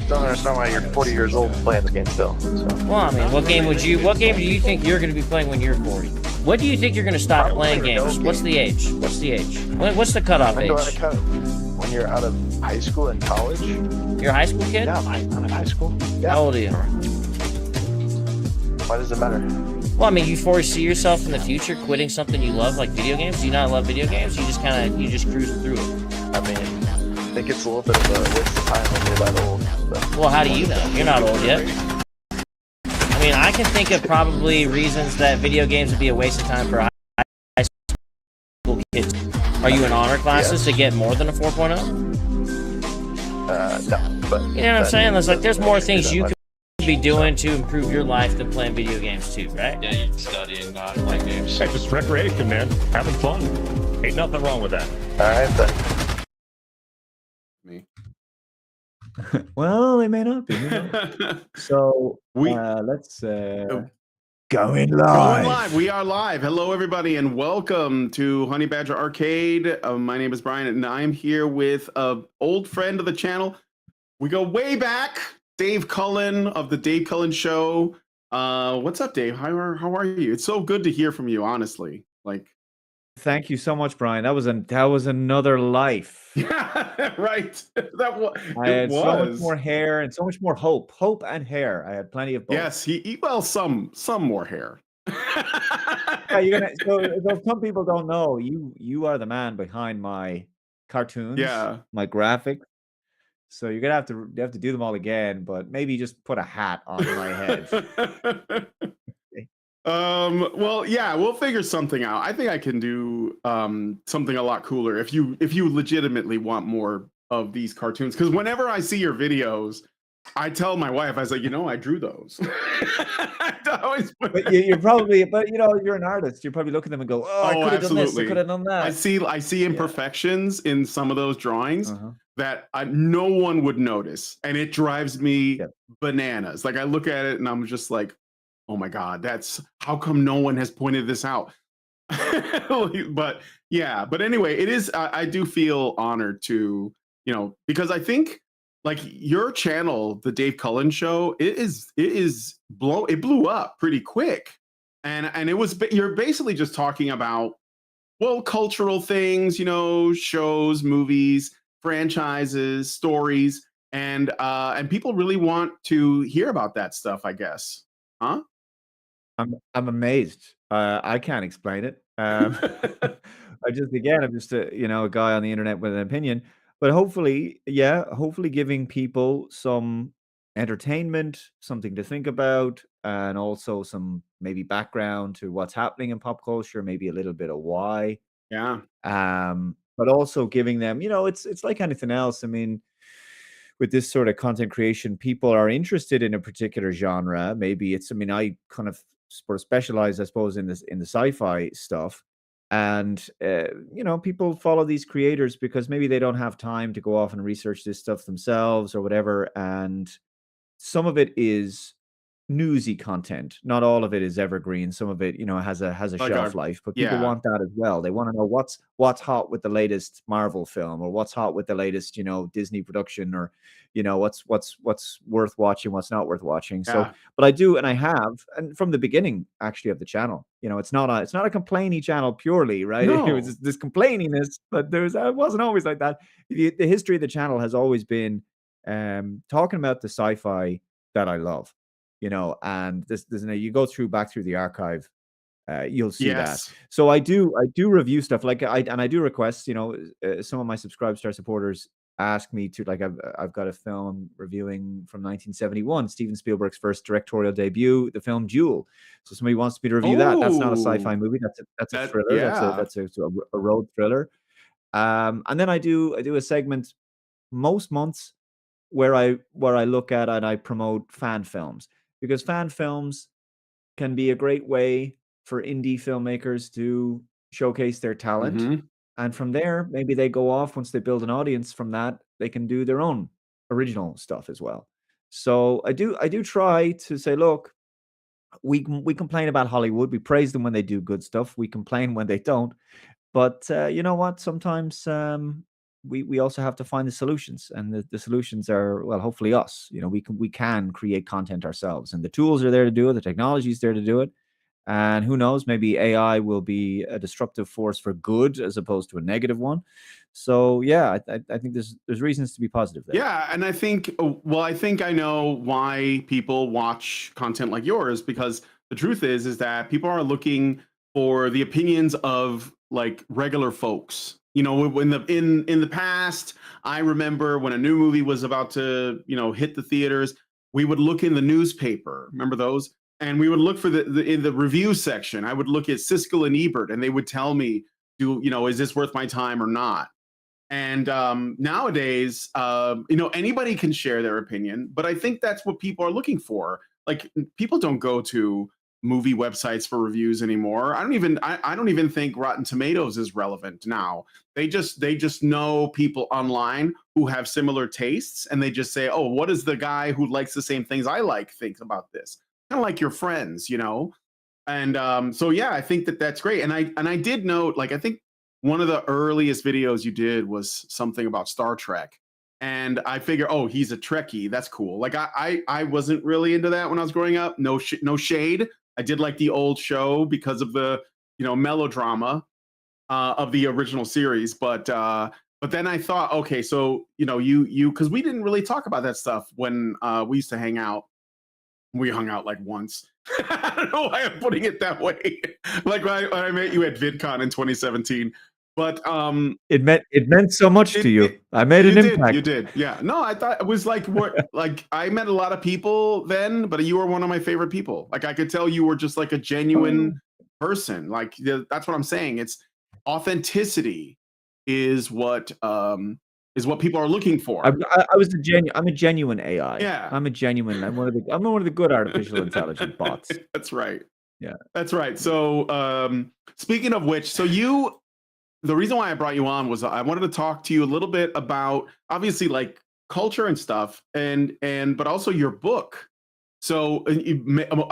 don't understand why you're 40 years old playing the game still. So. Well, I mean, what game do you think you're going to be playing when you're 40? When do you think you're going to stop playing games? What's the age? What's the cutoff age? When you're out of high school and college. You're a high school kid? Yeah, I'm in high school. Yeah. How old are you? Why does it matter? Well, I mean, you foresee yourself in the future quitting something you love, like video games? Do you not love video games? You just cruise through it. I mean, I think it's a little bit of a waste of time when you're that old. But well, how do you know? You're not old yet. I mean, I can think of probably reasons that video games would be a waste of time for high school kids. Are you in honor classes to get more than a 4.0? No, but... You know what I'm saying? There's more things you could be doing to improve your life than playing video games too, right? Yeah, you study and not play games. Hey, just recreation, man. Having fun. Ain't nothing wrong with that. Alright, then. Me. Well, they may not be. So let's going live. We are live. Hello, everybody, and welcome to Honey Badger Arcade. My name is Brian, and I'm here with an old friend of the channel. We go way back, Dave Cullen of the Dave Cullen Show. What's up, Dave? How are you? It's so good to hear from you, honestly. Thank you so much, Brian. That was another life. Yeah, right. I had so much more hair and so much more hope and hair. I had plenty of both. Yes, some more hair. Yeah, so some people don't know you are the man behind my cartoons, my graphics. So you're gonna have to do them all again, but maybe just put a hat on my head. Well, yeah, we'll figure something out. I think I can do something a lot cooler if you legitimately want more of these cartoons. Because whenever I see your videos, I tell my wife, I was like, I drew those. But you're an artist. You probably look at them and go, "Oh, I could have done this. I could have done that." I see imperfections in some of those drawings that no one would notice, and it drives me bananas. Like I look at it and I'm just like, oh my God, how come no one has pointed this out? But anyway, it is, I do feel honored to, because I think like your channel, the Dave Cullen Show, it blew up pretty quick. And you're basically just talking about, well, cultural things, shows, movies, franchises, stories, and people really want to hear about that stuff, I guess. Huh? I'm amazed. I can't explain it. I'm just a guy on the internet with an opinion. But hopefully giving people some entertainment, something to think about, and also some maybe background to what's happening in pop culture, maybe a little bit of why. Yeah. But also giving them, it's like anything else. I mean, with this sort of content creation, people are interested in a particular genre. Maybe I kind of sort of specialize, I suppose, in the sci-fi stuff. And, people follow these creators because maybe they don't have time to go off and research this stuff themselves or whatever. And some of it is newsy content. Not all of it is evergreen. Some of it, has a shelf life, but people want that as well. They want to know what's hot with the latest Marvel film, or what's hot with the latest, Disney production, or, what's worth watching, what's not worth watching. So, but I do, and I have, and from the beginning actually of the channel, it's not a complaining channel purely, right? No. It was this complaininess, but it wasn't always like that. The history of the channel has always been talking about the sci-fi that I love. And this you go back through the archive, you'll see that. So I do review stuff like I do request, some of my Subscribe Star supporters ask me to, like, I've got a film reviewing from 1971, Steven Spielberg's first directorial debut, the film Jewel. So somebody wants me to review that. That's not a sci-fi movie. That's a thriller. Yeah. That's a road thriller. And then I do a segment most months where I look at and I promote fan films. Because fan films can be a great way for indie filmmakers to showcase their talent. And from there, maybe they go off, once they build an audience from that, they can do their own original stuff as well. So I do try to say, look, we complain about Hollywood. We praise them when they do good stuff. We complain when they don't. But you know what? Sometimes we also have to find the solutions, and the solutions are, well, hopefully us. You know, we can create content ourselves, and the tools are there to do it. The technology is there to do it. And who knows, maybe AI will be a disruptive force for good as opposed to a negative one. So yeah, I think there's reasons to be positive there. Yeah, and I think, well, I think I know why people watch content like yours, because the truth is that people are looking for the opinions of like regular folks. You know, when in the past, I remember when a new movie was about to, you know, hit the theaters, we would look in the newspaper. Remember those? And we would look for in the review section. I would look at Siskel and Ebert, and they would tell me, is this worth my time or not? And nowadays, you know, anybody can share their opinion, but I think that's what people are looking for. Like, people don't go to movie websites for reviews anymore. I don't even think Rotten Tomatoes is relevant now. They just know people online who have similar tastes, and they just say, oh, what does the guy who likes the same things I like think about this? Kind of like your friends, you know. And so yeah, I think that's great. And I did note, like, I think one of the earliest videos you did was something about Star Trek, and I figure, oh, he's a Trekkie. That's cool. Like, I wasn't really into that when I was growing up. No shade. I did like the old show because of the, you know, melodrama of the original series, but then I thought, okay, so, you know, you because we didn't really talk about that stuff when we used to hang out. We hung out like once. I don't know why I'm putting it that way. Like when I met you at VidCon in 2017. But it meant so much to you. I made an impact. You did, yeah. No, I thought it was like like I met a lot of people then, but you were one of my favorite people. Like, I could tell you were just like a genuine person. Like, that's what I'm saying. It's authenticity is what people are looking for. I'm a genuine AI. Yeah. I'm one of the good artificial intelligent bots. That's right. Yeah. That's right. So speaking of which, the reason why I brought you on was I wanted to talk to you a little bit about, obviously, like, culture and stuff, but also your book. So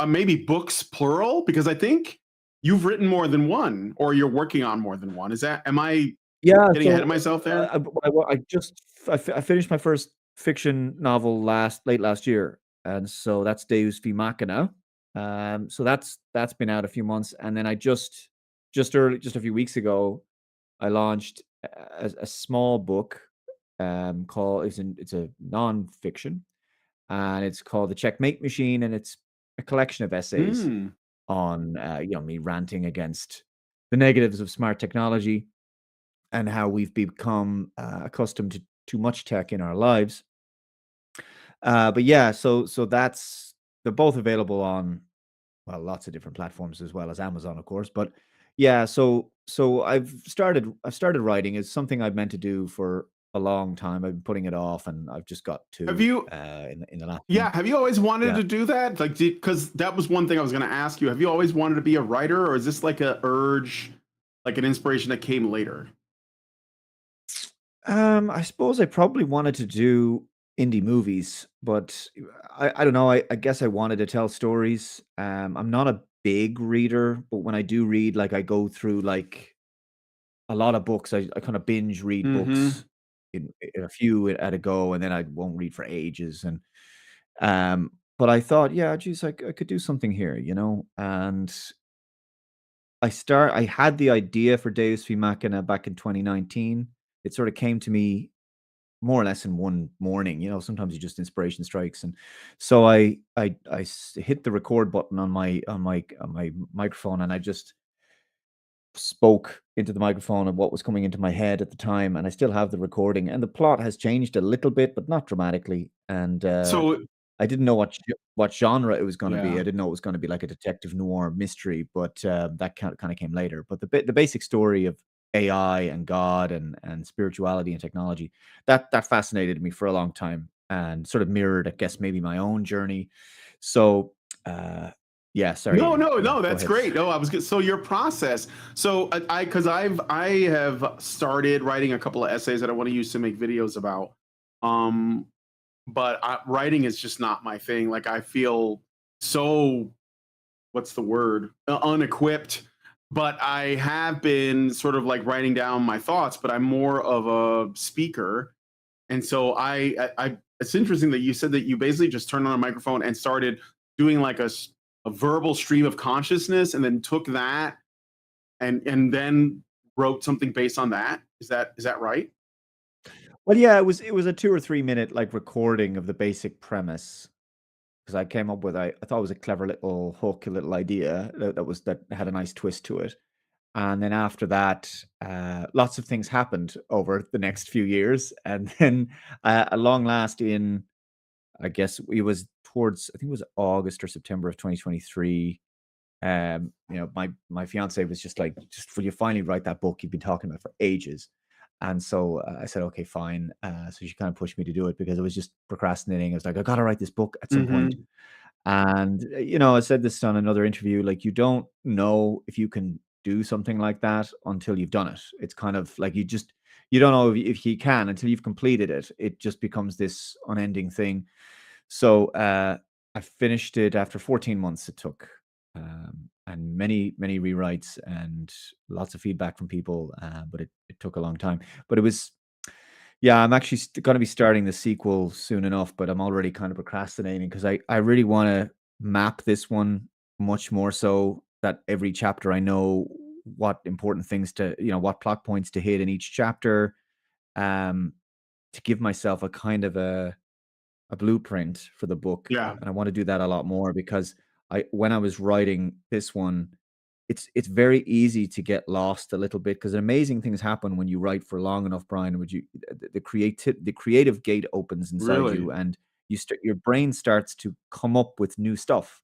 maybe books plural, because I think you've written more than one, or you're working on more than one. Am I getting ahead of myself there? I finished my first fiction novel late last year, and so that's Deus V Machina. So that's been out a few months, and then I just a few weeks ago, I launched a small book called it's a non-fiction, and it's called The Checkmate Machine, and it's a collection of essays on me ranting against the negatives of smart technology and how we've become accustomed to too much tech in our lives. But yeah, so they're both available on, well, lots of different platforms as well as Amazon, of course. But yeah, so I've started writing. It's something I've meant to do for a long time. I've been putting it off, and I've just got to. Have you in the last? Yeah, have you always wanted to do that? Like, because that was one thing I was going to ask you. Have you always wanted to be a writer, or is this like an urge, like an inspiration that came later? I suppose I probably wanted to do indie movies, but I don't know. I guess I wanted to tell stories. I'm not a big reader, but when I do read, like, I go through like a lot of books. I kind of binge read books in a few at a go, and then I won't read for ages. And but I thought, yeah, geez, I could do something here, you know. And I had the idea for Deus V Machina back in 2019. It sort of came to me more or less in one morning. You know, sometimes you just inspiration strikes, and so I hit the record button on my microphone, and I just spoke into the microphone of what was coming into my head at the time. And I still have the recording, and the plot has changed a little bit, but not dramatically. And So I didn't know what genre it was going to be. Yeah. I didn't know it was going to be like a detective noir mystery, but that kind of came later. But the basic story of AI and God and spirituality and technology, that fascinated me for a long time, and sort of mirrored, I guess, maybe my own journey. So yeah, sorry. No, Go that's ahead. great. No, I was good. So your process. So because I have started writing a couple of essays that I want to use to make videos about. But writing is just not my thing. Like, I feel so, what's the word? Unequipped but I have been sort of like writing down my thoughts, but I'm more of a speaker. And so it's interesting that you said that you basically just turned on a microphone and started doing like a verbal stream of consciousness, and then took that and then wrote something based on that. Is that right? Well, yeah, it was a 2 or 3 minute like recording of the basic premise because I came up with I thought it was a clever little hook, a little idea that had a nice twist to it. And then after that, lots of things happened over the next few years, and then at long last, in I guess it was towards I think it was August or September of 2023. My fiance was just like, just will you finally write that book you've been talking about for ages? And so I said, okay, fine. So she kind of pushed me to do it because I was just procrastinating. I was like, I got to write this book at some point. Mm-hmm. And, I said this on another interview, like, you don't know if you can do something like that until you've done it. It's kind of like you don't know if you can until you've completed it. It just becomes this unending thing. So I finished it after 14 months it took, and many, many rewrites and lots of feedback from people, but it took a long time. But it was, yeah, I'm actually going to be starting the sequel soon enough, but I'm already kind of procrastinating because I really want to map this one much more so that every chapter I know what important things to, what plot points to hit in each chapter, um, to give myself a kind of a blueprint for the book, Yeah. and I want to do that a lot more because when I was writing this one, it's very easy to get lost a little bit because amazing things happen when you write for long enough, Brian. Would you the creative gate opens inside Really? you, and your brain starts to come up with new stuff,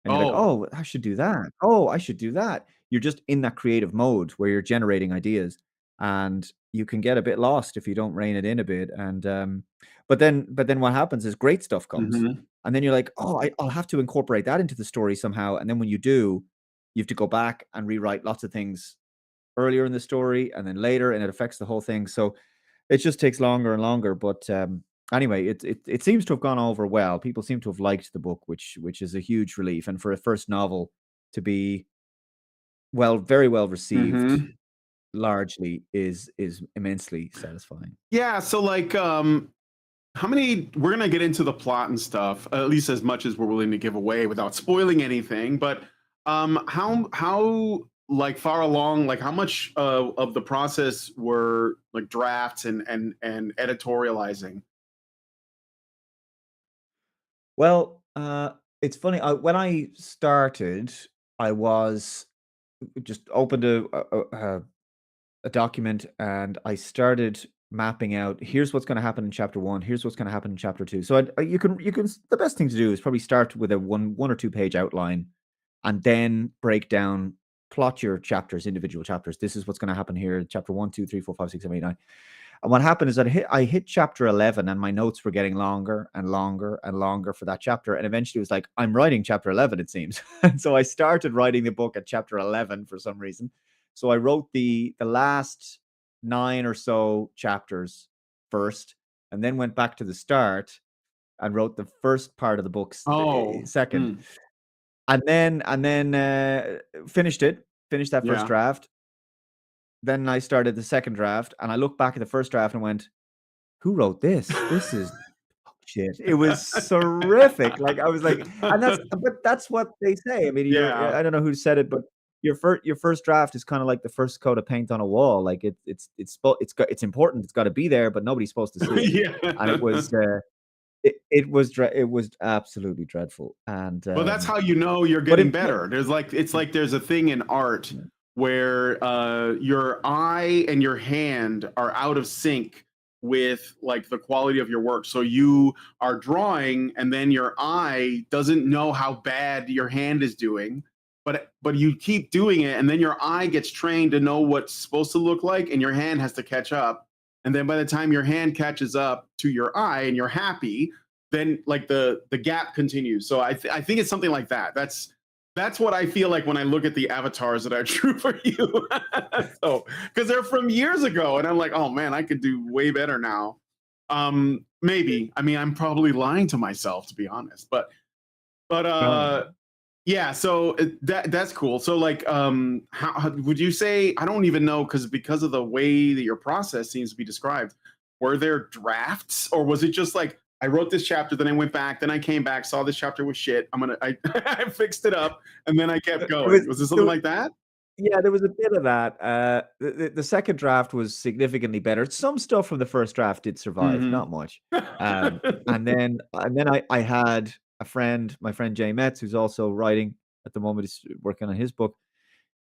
and you're like, Oh. oh, I should do that. Oh, I should do that. You're just in that creative mode where you're generating ideas, and you can get a bit lost if you don't rein it in a bit. And but then what happens is great stuff comes, Mm-hmm. and then you're like, oh, I'll have to incorporate that into the story somehow. And then when you do, you have to go back and rewrite lots of things earlier in the story and then later, and it affects the whole thing. So it just takes longer and longer. But anyway, it seems to have gone over well. People seem to have liked the book, which is a huge relief. And for a first novel to be very well received, Mm-hmm. largely is immensely satisfying. Yeah. So like, how many? We're gonna get into the plot and stuff, at least as much as we're willing to give away without spoiling anything. But how like far along? Like, how much of the process were like drafts and editorializing? Well, it's funny. When I started, I was just opened a document and I started mapping out. Here's what's going to happen in chapter 1. Here's what's going to happen in chapter 2. So you can. The best thing to do is probably start with a one or two page outline, and then break down, plot your chapters, individual chapters. This is what's going to happen here. Chapter 1, 2, 3, 4, 5, 6, 7, 8, 9. And what happened is that I hit chapter 11 and my notes were getting longer and longer and longer for that chapter. And eventually it was like, I'm writing chapter 11, it seems. And so I started writing the book at chapter 11 for some reason. So I wrote the last 9 or so chapters first, and then went back to the start and wrote the first part of the book Oh. second. And then finished that first Yeah. draft. Then I started the second draft, and I looked back at the first draft and went, "Who wrote this? This is shit." It was horrific. Like I was like, and that's what they say. I mean, Yeah. I don't know who said it, but your first draft is kind of like the first coat of paint on a wall. Like it's important. It's got to be there, but nobody's supposed to see it. Yeah. And it was absolutely dreadful. And Well, that's how you know you're but getting it, better. It's like there's a thing in art where your eye and your hand are out of sync with like the quality of your work. So you are drawing and then your eye doesn't know how bad your hand is doing, but you keep doing it and then your eye gets trained to know what's supposed to look like and your hand has to catch up. And then by the time your hand catches up to your eye and you're happy, then like the gap continues. So I think it's something like that. That's what I feel like when I look at the avatars that I drew for you. So because they're from years ago, and I'm like, oh man, I could do way better now. Maybe. I mean, I'm probably lying to myself, to be honest. But No. Yeah, so that's cool. So like, how would you say? I don't even know because of the way that your process seems to be described. Were there drafts, or was it just like I wrote this chapter, then I went back, then I came back, saw this chapter was shit. I I fixed it up, and then I kept It was, going. Was it something like that? yeah, there was a bit of that. The second draft was significantly better. Some stuff from the first draft did survive, Mm-hmm. not much. And then I had a friend, my friend Jay Metz, who's also writing at the moment. He's working on his book.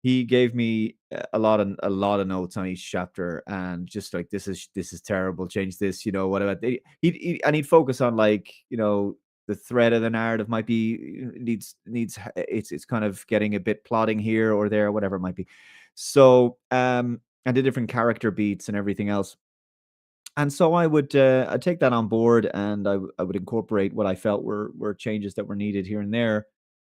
He gave me a lot of notes on each chapter, and just like this is terrible. Change this, what about and he'd focus on, like, the thread of the narrative might be needs it's kind of getting a bit plotting here or there, whatever it might be. So and the different character beats and everything else. And so I'd take that on board, and I would incorporate what I felt were changes that were needed here and there.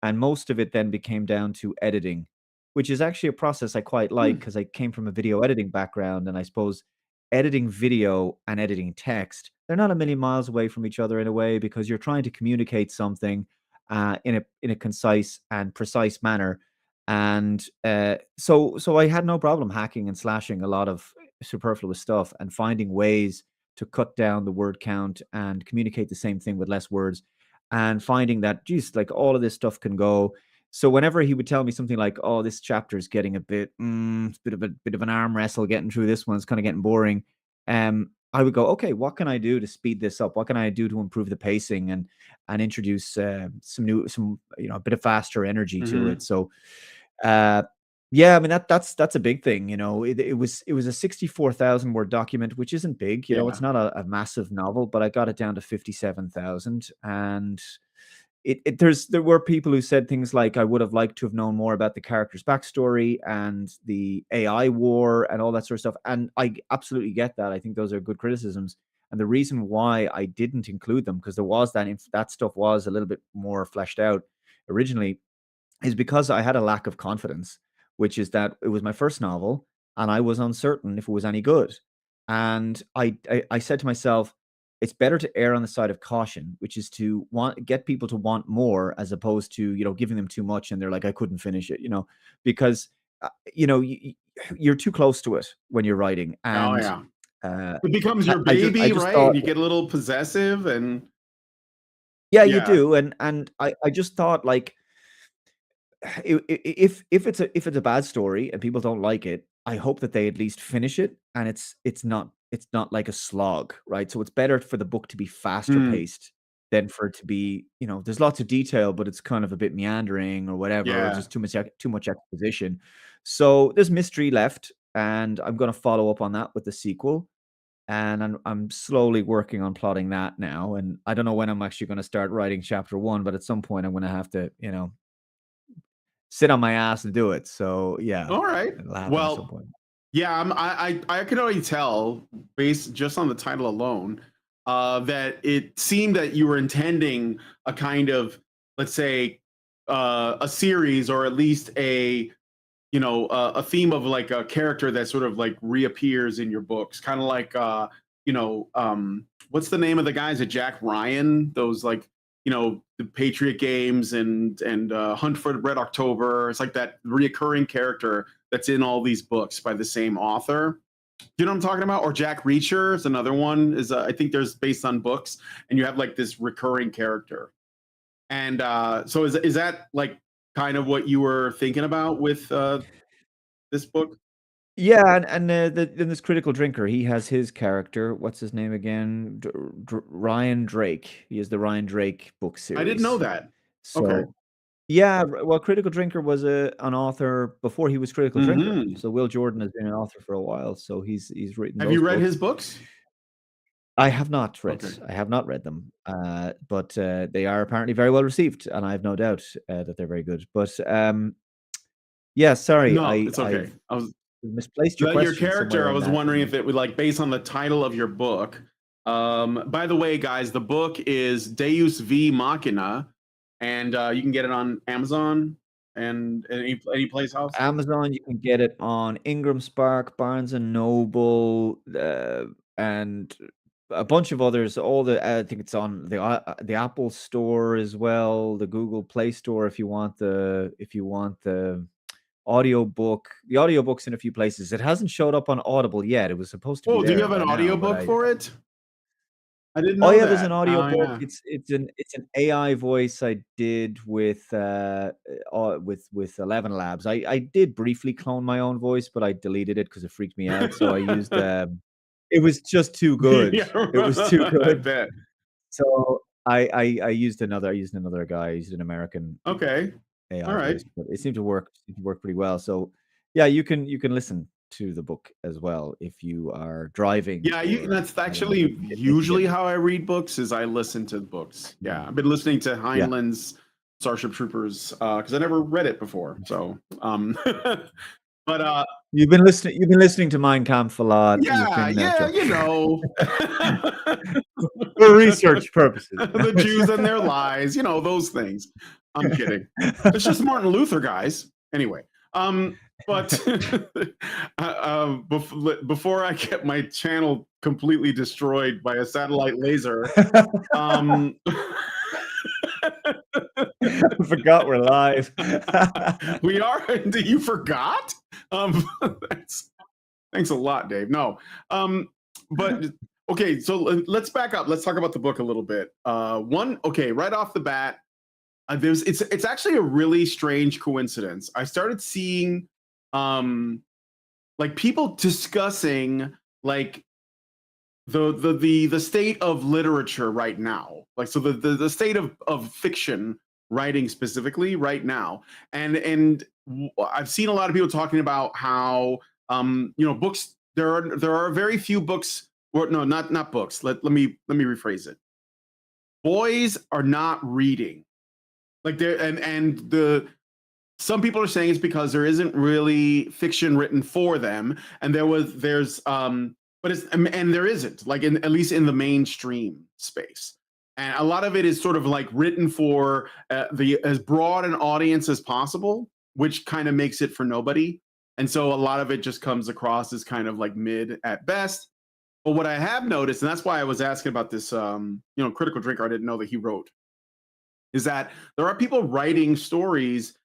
And most of it then became down to editing, which is actually a process I quite like, because I came from a video editing background, and I suppose editing video and editing text, they're not a million miles away from each other in a way, because you're trying to communicate something in a concise and precise manner. And so I had no problem hacking and slashing a lot of superfluous stuff and finding ways to cut down the word count and communicate the same thing with less words, and finding that, geez, like, all of this stuff can go. So whenever he would tell me something like, "Oh, this chapter is getting a it's a bit of an arm wrestle getting through this one. It's kind of getting boring," I would go, "Okay, what can I do to speed this up? What can I do to improve the pacing and introduce a bit of faster energy to Mm-hmm. it?" So uh, yeah, I mean, that's a big thing. It was a 64,000 word document, which isn't big. Yeah. It's not a massive novel, but I got it down to 57,000. And there were people who said things like, I would have liked to have known more about the character's backstory and the AI war and all that sort of stuff. And I absolutely get that. I think those are good criticisms. And the reason why I didn't include them, because there was that stuff was a little bit more fleshed out originally, is because I had a lack of confidence, which is that it was my first novel and I was uncertain if it was any good. And I said to myself, it's better to err on the side of caution, which is to get people to want more, as opposed to, giving them too much and they're like, I couldn't finish it, because you're too close to it when you're writing. Oh And yeah. uh, It becomes your I baby, just right? thought, And you get a little possessive, and yeah, you yeah. do. And I just thought, like, if it's a bad story and people don't like it, I hope that they at least finish it, and it's not like a slog, right? So it's better for the book to be faster Hmm. paced than for it to be, there's lots of detail, but it's kind of a bit meandering or whatever, or Yeah. just too much exposition. So there's mystery left, and I'm going to follow up on that with the sequel. And I'm slowly working on plotting that now, and I don't know when I'm actually going to start writing chapter one, but at some point I'm going to have to, sit on my ass to do it. So yeah, All right. it'll happen at some Well, point. yeah, I can already tell based just on the title alone, that it seemed that you were intending a kind of, let's say, a series, or at least a theme of like a character that sort of like reappears in your books, kind of like what's the name of the guys at Jack Ryan? Those, like, the Patriot Games and Hunt for Red October. It's like that reoccurring character that's in all these books by the same author. You know what I'm talking about? Or Jack Reacher is another one. Is I think there's based on books, and you have like this recurring character. And so is that like kind of what you were thinking about with this book? Yeah, then this critical drinker, he has his character. What's his name again? Ryan Drake. He is the Ryan Drake book I didn't know series. that. Okay. So yeah, well, Critical Drinker was an author before he was Critical Drinker. Hmm. So Will Jordan has been an author for a while. So he's written Have those you read books. his books? Okay. I have not read them, but they are apparently very well received, and I have no doubt that they're very good. But yeah, sorry, No, it's okay. I've I was misplaced your your question character. somewhere I in was that. wondering if it would, like, based on the title of your book. By the way, guys, the book is Deus V Machina, and you can get it on Amazon and any place else. Amazon, you can get it on Ingram Spark, Barnes and Noble, and a bunch of others. All the I think it's on the Apple Store as well, the Google Play Store if you want the audiobook. The audiobook's in a few places. It hasn't showed up on Audible yet. It was supposed to be Oh, do you there have an by now, but audiobook for it? I didn't Oh know yeah, there's an that. Oh audiobook. yeah. It's an AI voice I did with 11 Labs. I did briefly clone my own voice, but I deleted it because it freaked me out. So I used it was just too good. Yeah, It was too I good. bet. So I used another guy. I used an American Okay. AI All right. voice, but it seemed to work pretty well. So yeah, you can listen to the book as well if you are driving. Yeah, that's I don't know, actually if you usually get how I read books is I listen to books. Yeah, I've been listening to yeah. Heinlein's Starship Troopers because I never read it before. So, but You've been listening to Mein Kampf a lot. You've yeah, been yeah, you know, for research purposes. the Jews and their lies, you know, those things. I'm kidding. It's just Martin Luther, guys. Anyway, but before I get my channel completely destroyed by a satellite laser, I forgot we're live. we are. You forgot? Thanks a lot, Dave. No, but okay. So let's back up. Let's talk about the book a little bit. Okay, right off the bat, it's actually a really strange coincidence. I started seeing like people discussing like the state of literature right now, like so the state of fiction writing specifically right now, and I've seen a lot of people talking about how books, there are very few books, or no, not books. Let me rephrase it. Boys are not reading like there, and the some people are saying it's because there isn't really fiction written for them, and but it's and there isn't, like at least in the mainstream space, and a lot of it is sort of like written for the as broad an audience as possible, which kind of makes it for nobody, and so a lot of it just comes across as kind of like mid at best. But what I have noticed, and that's why I was asking about this, Critical Drinker, I didn't know that he wrote, is that there are people writing stories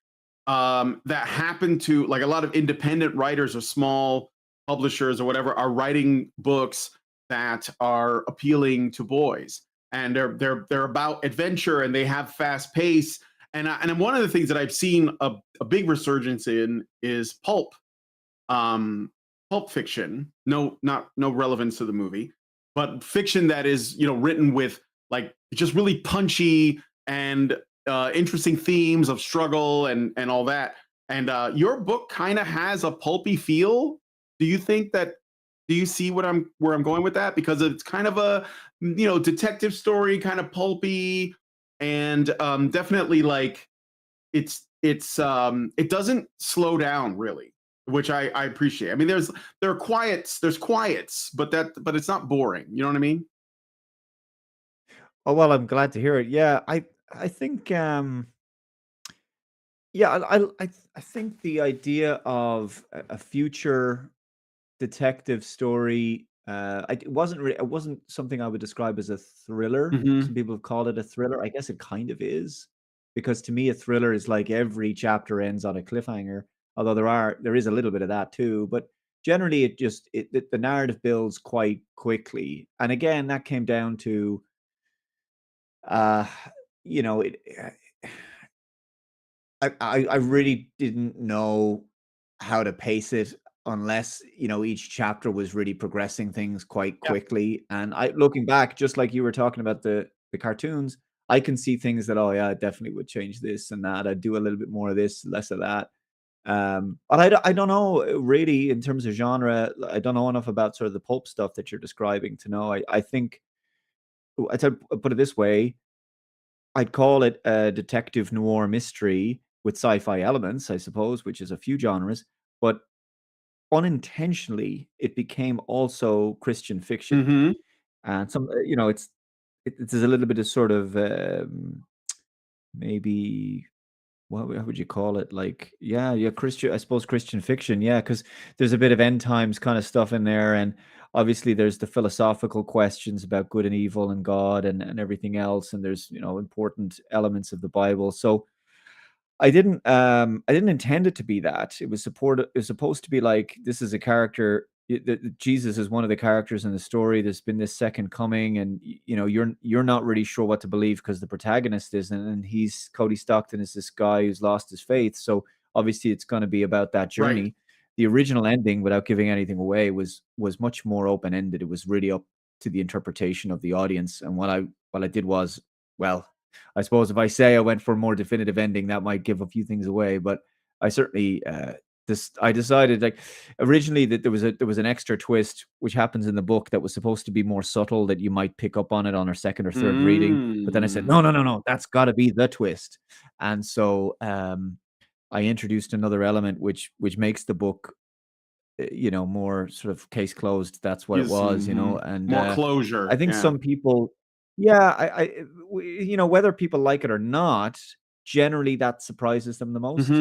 that happen to, like, a lot of independent writers or small publishers or whatever are writing books that are appealing to boys, and they're about adventure, and they have fast pace, and one of the things that I've seen a big resurgence in is pulp fiction. No relevance to the movie, but fiction that is written with like just really punchy and interesting themes of struggle and all that. And your book kind of has a pulpy feel. Do you think that? Do you see where I'm going with that? Because it's kind of a detective story, kind of pulpy, and definitely like it doesn't slow down really, which I appreciate. I mean, there's quiets, but it's not boring. You know what I mean? Oh well, I'm glad to hear it. Yeah, I think yeah, I think the idea of a future detective story, it wasn't something I would describe as a thriller. Mm-hmm. Some people have called it a thriller. I guess it kind of is, because to me a thriller is like every chapter ends on a cliffhanger. Although there is a little bit of that too, but generally the narrative builds quite quickly. And again, that came down to uh you know it I really didn't know how to pace it unless, each chapter was really progressing things quite Yeah. quickly. And looking back, just like you were talking about the cartoons, I can see things that, oh yeah, I definitely would change this and that. I'd do a little bit more of this, less of that. But I don't know really in terms of genre. I don't know enough about sort of the pulp stuff that you're describing to know. I think I'd put it this way. I'd call it a detective noir mystery with sci-fi elements, I suppose, which is a few genres, but unintentionally it became also Christian fiction. Mm-hmm. And some, it's a little bit of sort of maybe how would you call it? Like, yeah, Christian, I suppose Christian fiction, yeah, because there's a bit of end times kind of stuff in there, and obviously there's the philosophical questions about good and evil and God and everything else, and there's important elements of the Bible. So I didn't intend it to be that. It was supposed to be like, this is a character. Jesus is one of the characters in the story. There's been this second coming, and you're not really sure what to believe because the protagonist isn't, and he's Cody Stockton is this guy who's lost his faith. So obviously, it's going to be about that journey. Right. The original ending, without giving anything away, was much more open ended. It was really up to the interpretation of the audience. And what I did was, well, I suppose if I say I went for a more definitive ending, that might give a few things away. But I certainly I decided, like, originally that there was an extra twist which happens in the book that was supposed to be more subtle, that you might pick up on it on our second or third reading. But then I said, no, that's got to be the twist. And so I introduced another element which makes the book more sort of case closed. That's what it was, and more closure. I think some people, yeah, whether people like it or not, generally that surprises them the most,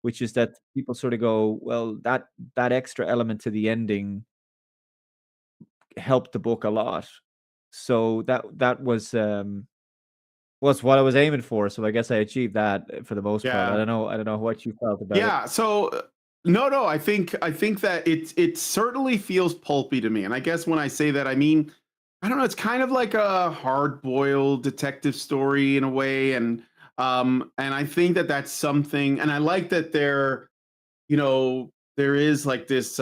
which is that people sort of go, well, that extra element to the ending helped the book a lot. So that was what I was aiming for. So I guess I achieved that for the most part. I don't know what you felt about it. Yeah. So no, I think that it certainly feels pulpy to me. And I guess when I say that, I mean, I don't know, it's kind of like a hard-boiled detective story in a way. And I think that that's something, and I like that there is like this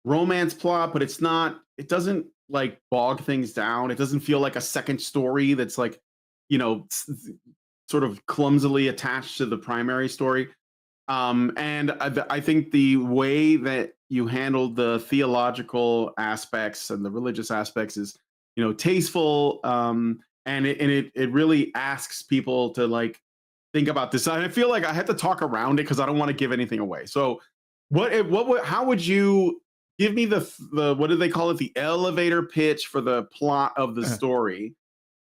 romance plot, but it doesn't like bog things down. It doesn't feel like a second story that's like, sort of clumsily attached to the primary story. And I think the way that you handled the theological aspects and the religious aspects is, tasteful. And it really asks people to like think about this. And I feel like I had to talk around it because I don't want to give anything away. So how would you give me the what do they call it? The elevator pitch for the plot of the story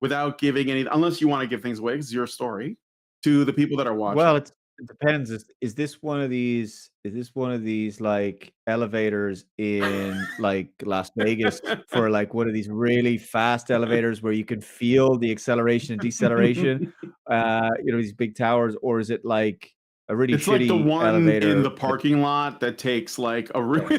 without giving any, unless you want to give things away, because it's your story, to the people that are watching. Well, it depends. Is this one of these? Is this one of these like elevators in like Las Vegas, for like one of these really fast elevators where you can feel the acceleration and deceleration? These big towers, or is it like a really It's shitty like the one elevator in the parking lot that takes like a really.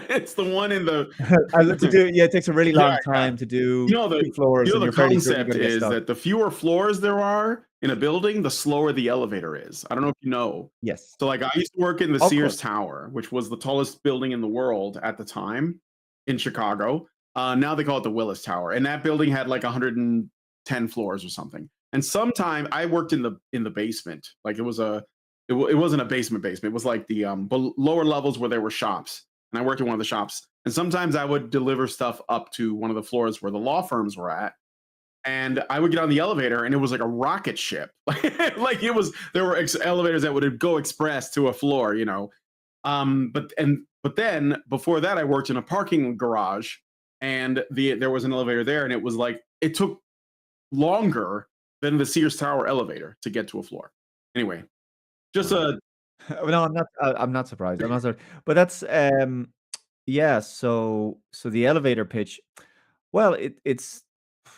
It's the one in the. it takes a really long time to do. The floors. the concept is that the fewer floors there are in a building, the slower the elevator is. I don't know if you know. Yes. So like I used to work in the Sears Tower, which was the tallest building in the world at the time in Chicago. Now they call it the Willis Tower, and that building had like 110 floors or something. And sometime I worked in the basement. Like it wasn't a basement. It was like the lower levels where there were shops, and I worked in one of the shops. And sometimes I would deliver stuff up to one of the floors where the law firms were at. And I would get on the elevator, and it was like a rocket ship. Like there were elevators that would go express to a floor, But then before that, I worked in a parking garage, and there was an elevator there, and it was like it took longer than the Sears Tower elevator to get to a floor. Anyway, just a. No, I'm not surprised. I'm not surprised. But that's yeah. So the elevator pitch. Well, it's.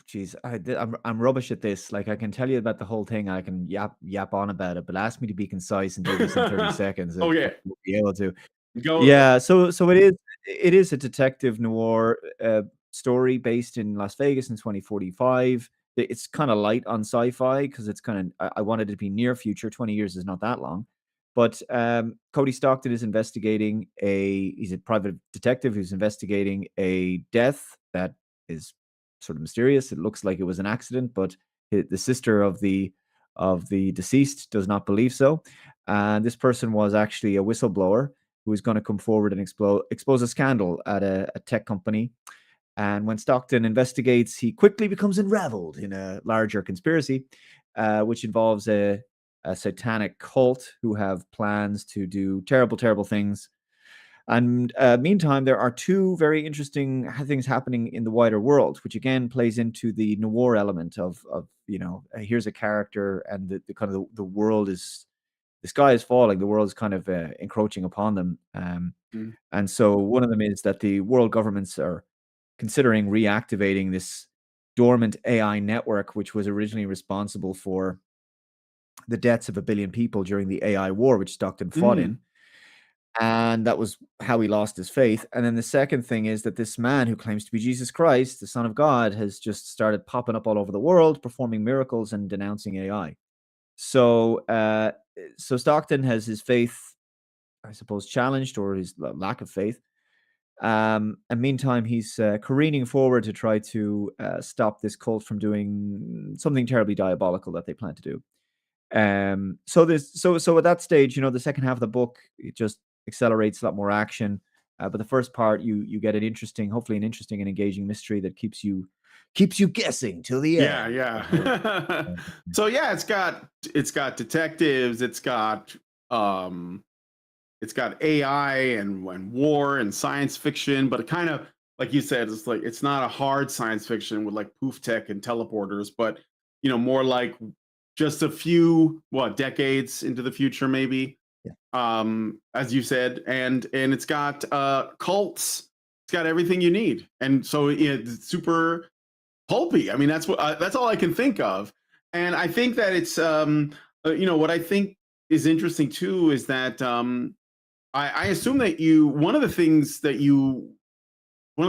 Geez, I'm rubbish at this. Like, I can tell you about the whole thing. I can yap on about it, but ask me to be concise and do this in 30 seconds. Oh yeah, we'll be able to. Go. Yeah. So it is a detective noir story based in Las Vegas in 2045. It's kind of light on sci-fi because it's kind of, I wanted it to be near future. 20 years is not that long. But Cody Stockton is investigating he's a private detective who's investigating a death that is sort of mysterious. It looks like it was an accident, but the sister of the deceased does not believe so. And this person was actually a whistleblower who is going to come forward and expose a scandal at a tech company. And when Stockton investigates, he quickly becomes unraveled in a larger conspiracy, which involves a satanic cult who have plans to do terrible, terrible things. And meantime, there are two very interesting things happening in the wider world, which again plays into the noir element of here's a character, and the kind of the world is, the sky is falling, the world is kind of encroaching upon them. Mm. And so one of them is that the world governments are considering reactivating this dormant AI network, which was originally responsible for the deaths of 1 billion people during the AI war, which Stockton fought in. And that was how he lost his faith. And then the second thing is that this man who claims to be Jesus Christ, the Son of God, has just started popping up all over the world, performing miracles and denouncing AI. So, so Stockton has his faith, I suppose, challenged, or his lack of faith. And meantime, he's careening forward to try to stop this cult from doing something terribly diabolical that they plan to do. So at that stage, the second half of the book, it just accelerates a lot more action. But the first part, you get hopefully an interesting and engaging mystery that keeps you guessing till the end. Yeah. So yeah, it's got detectives, it's got AI and war and science fiction, but it kind of, like you said, it's not a hard science fiction with like poof tech and teleporters, but more like just a few decades into the future, maybe. As you said, and it's got cults, it's got everything you need, and so it's super pulpy. I mean, that's all I can think of. And I think that it's what I think is interesting too is that I assume that one of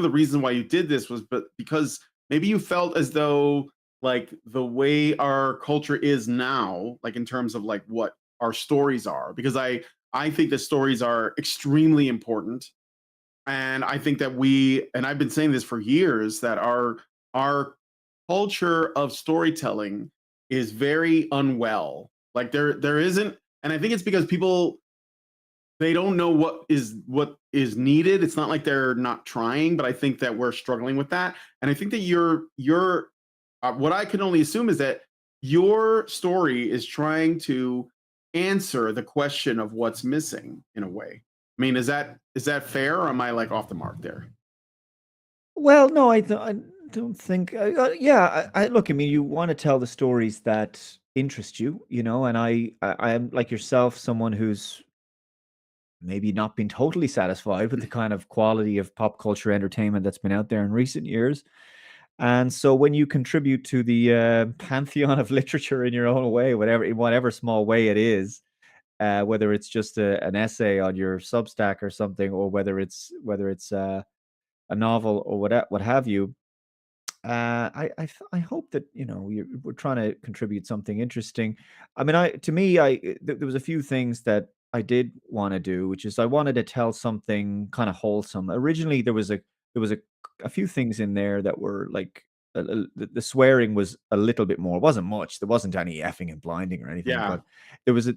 the reasons why you did this was because maybe you felt as though like the way our culture is now, like in terms of like what our stories are, because I think that stories are extremely important. And I think that and I've been saying this for years, that our culture of storytelling is very unwell. Like there isn't, and I think it's because people, they don't know what is needed. It's not like they're not trying, but I think that we're struggling with that. And I think that you're what I can only assume is that your story is trying to answer the question of what's missing in a way. I mean, is that fair, or am I like off the mark there? Well, no, I don't think. Yeah, I look. I mean, you want to tell the stories that interest you, and I am like yourself, someone who's maybe not been totally satisfied with the kind of quality of pop culture entertainment that's been out there in recent years. And so when you contribute to the pantheon of literature in your own way, in whatever small way it is, whether it's just an essay on your Substack or something, or whether it's a novel or what have you, I hope that we're trying to contribute something interesting. I mean, there was a few things that I did want to do, which is I wanted to tell something kind of wholesome. Originally, there was a few things in there that were like the swearing was a little bit more. It wasn't much. There wasn't any effing and blinding or anything, Yeah. but it was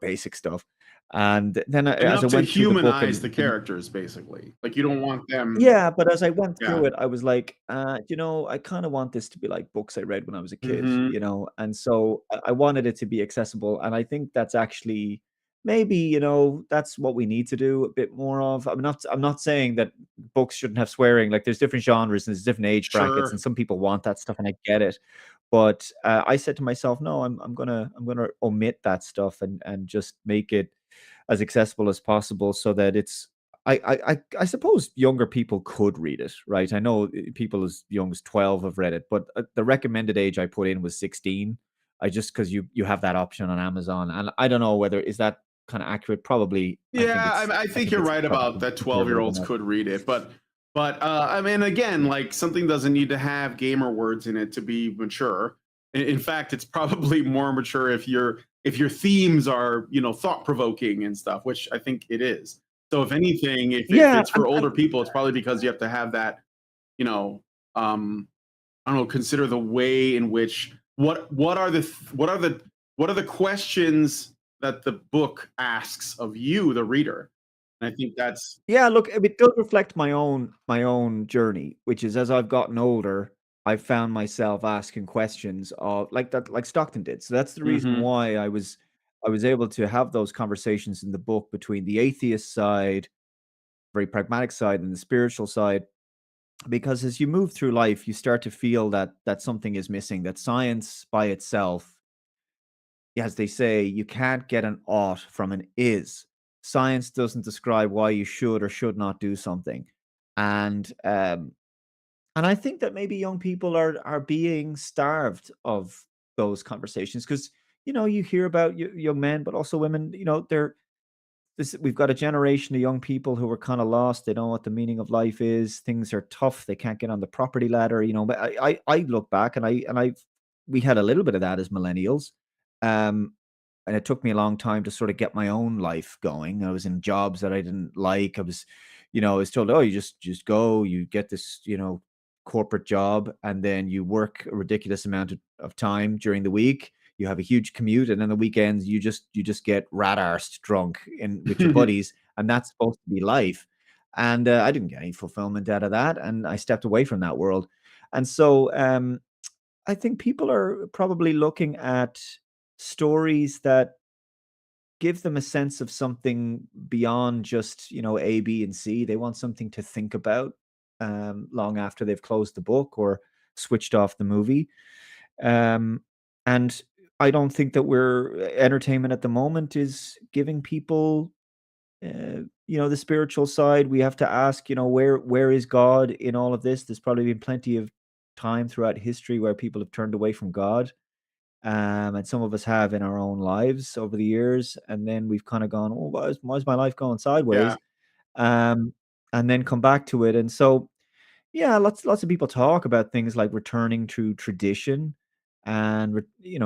basic stuff. And then as Enough I to went through the book humanize the characters, basically. Like you don't want them. yeah, but as I went Yeah. through it, I was like, I kind of want this to be like books I read when I was a kid, Mhm. and so I wanted it to be accessible. And I think that's actually maybe, that's what we need to do a bit more of. I'm not saying that books shouldn't have swearing. Like there's different genres and there's different age brackets, Sure. and some people want that stuff, and I get it. But I said to myself, no, I'm gonna omit that stuff and just make it as accessible as possible, so that it's I suppose younger people could read it, right? I know people as young as 12 have read it, but the recommended age I put in was 16. I just because you have that option on Amazon, and I don't know whether is that kind of accurate. Probably, Yeah, I think you're right about that. 12-year-olds could read it, but I mean, again, like something doesn't need to have gamer words in it to be mature. In fact, it's probably more mature if your themes are thought provoking and stuff, which I think it is. So if anything, if Yeah, it's for older people, it's probably because you have to have that, um, I don't know, consider the way in which what are the questions that the book asks of you, the reader. And I think that's yeah. Look, it does reflect my own journey, which is as I've gotten older, I've found myself asking questions of like that, like Stockton did. So that's the reason Mhm. why I was able to have those conversations in the book between the atheist side, very pragmatic side, and the spiritual side. because as you move through life, you start to feel that something is missing. That science by itself, as they say, you can't get an ought from an is. Science doesn't describe why you should or should not do something, and and I think that maybe young people are being starved of those conversations because you hear about young men, but also women. They're we've got a generation of young people who are kind of lost. They don't know what the meaning of life is. Things are tough. They can't get on the property ladder. But I look back and we had a little bit of that as millennials. Um, and it took me a long time to sort of get my own life going. I was in jobs that I didn't like. I was told, oh, you just go, you get this, corporate job, and then you work a ridiculous amount of time during the week. You have a huge commute, and then the weekends you just get rat arsed drunk in with your buddies, and that's supposed to be life. And I didn't get any fulfillment out of that, and I stepped away from that world. And so I think people are probably looking at stories that give them a sense of something beyond just A, B, and C. They want something to think about long after they've closed the book or switched off the movie. And I don't think that we're entertainment at the moment is giving people the spiritual side. We have to ask, where is God in all of this? There's probably been plenty of time throughout history where people have turned away from God. And some of us have in our own lives over the years, and then we've kind of gone, "Oh, why is my life going Yeah. sideways?" Um, and then come back to it. And so, yeah, lots of people talk about things like returning to tradition and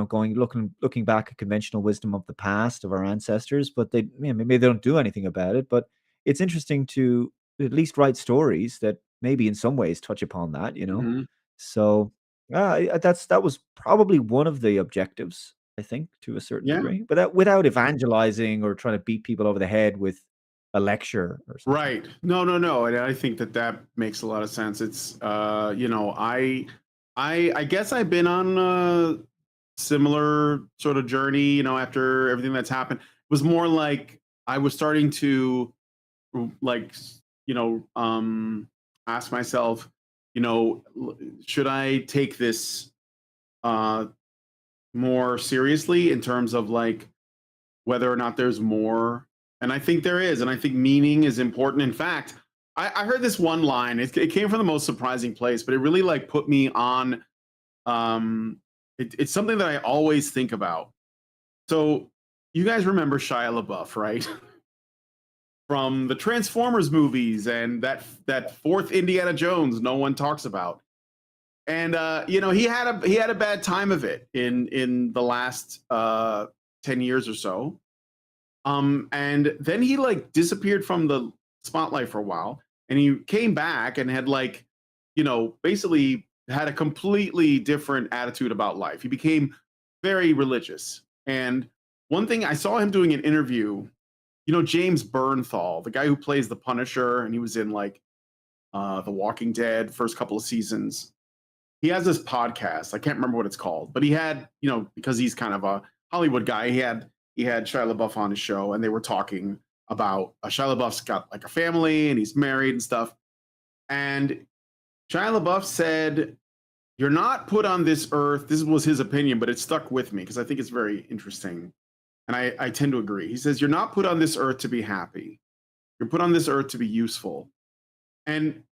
going looking back at conventional wisdom of the past of our ancestors, but maybe they don't do anything about it. But it's interesting to at least write stories that maybe in some ways touch upon that. Mhm. So that was probably one of the objectives, I think, to a certain Yeah. degree, but without evangelizing or trying to beat people over the head with a lecture or something. Right. No, no, no. And I think that makes a lot of sense. It's I guess I've been on a similar sort of journey, after everything that's happened. It was more like I was starting to like ask myself, should I take this uh more seriously in terms of like whether or not there's more. And I think there is. And I think meaning is important. In fact, I heard this one line. It came from the most surprising place, but it really like put me on. It's something that I always think about. So you guys remember Shia LaBeouf, right? From the Transformers movies and that fourth Indiana Jones no one talks about. And he had a bad time of it in the last 10 years or so. And then he like disappeared from the spotlight for a while, and he came back and had like, basically had a completely different attitude about life. He became very religious. And one thing I saw him doing an interview, James Bernthal, the guy who plays the Punisher, and he was in like The Walking Dead first couple of seasons. He has this podcast. I can't remember what it's called, but he had, because he's kind of a Hollywood guy, he had Shia LaBeouf on his show, and they were talking about Shia LaBeouf's got like a family and he's married and stuff. And Shia LaBeouf said, "You're not put on this earth." This was his opinion, but it stuck with me because I think it's very interesting. And I tend to agree. He says, "You're not put on this earth to be happy. You're put on this earth to be useful." And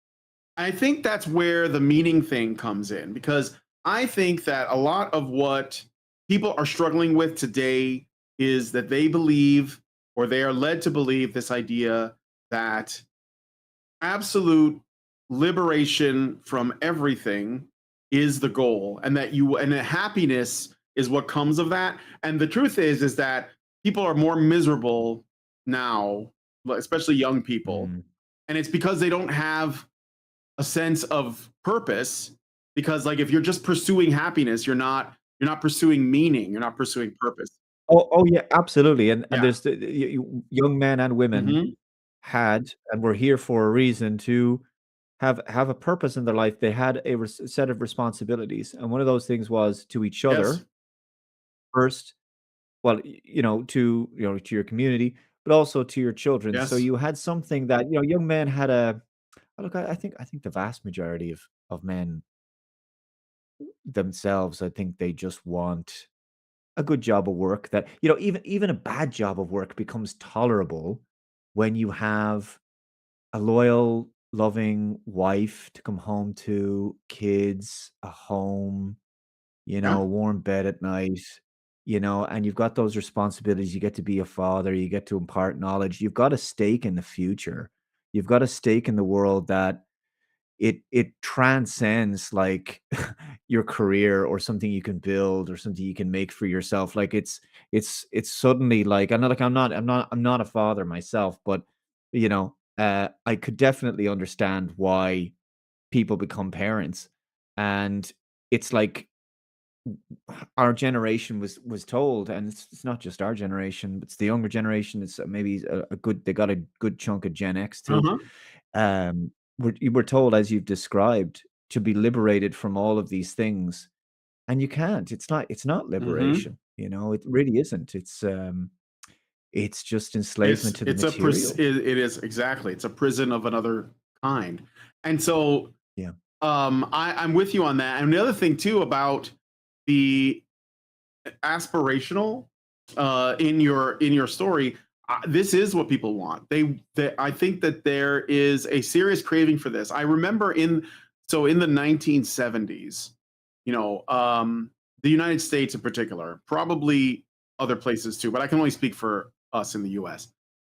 I think that's where the meaning thing comes in, because I think that a lot of what people are struggling with today is that they believe, or they are led to believe, this idea that absolute liberation from everything is the goal, and that happiness is what comes of that. And the truth is that people are more miserable now, especially young people, Mm. and it's because they don't have a sense of purpose. Because like if you're just pursuing happiness, you're not pursuing meaning, you're not pursuing purpose. Oh, yeah, absolutely. And Yeah. there's young men and women Hmm. had and were here for a reason to have a purpose in their life. They had a set of responsibilities, and one of those things was to each Yes. other first. Well, to your community, but also to your children. So Yes. you had something that young men had Look, I think the vast majority of men themselves, I think they just want a good job of work that, even a bad job of work becomes tolerable when you have a loyal, loving wife to come home to, kids, a home, Yeah. a warm bed at night, and you've got those responsibilities. You get to be a father, you get to impart knowledge. You've got a stake in the future. You've got a stake in the world that it transcends like your career or something you can build or something you can make for yourself. Like it's suddenly like I'm not a father myself, but I could definitely understand why people become parents. And it's like our generation was told, and it's not just our generation, it's the younger generation. It's maybe a good, they got a good chunk of Gen X too. Uh-huh. You were told, as you've described, to be liberated from all of these things, and you can't. It's not Mm-hmm. liberation. It really isn't. It's just enslavement to the material. It is exactly. It's a prison of another kind. And so Yeah. I'm with you on that. And the other thing too about the aspirational in your story, this is what people want. I think that there is a serious craving for this. I remember in the 1970s, the United States in particular, probably other places too, but I can only speak for us in the US.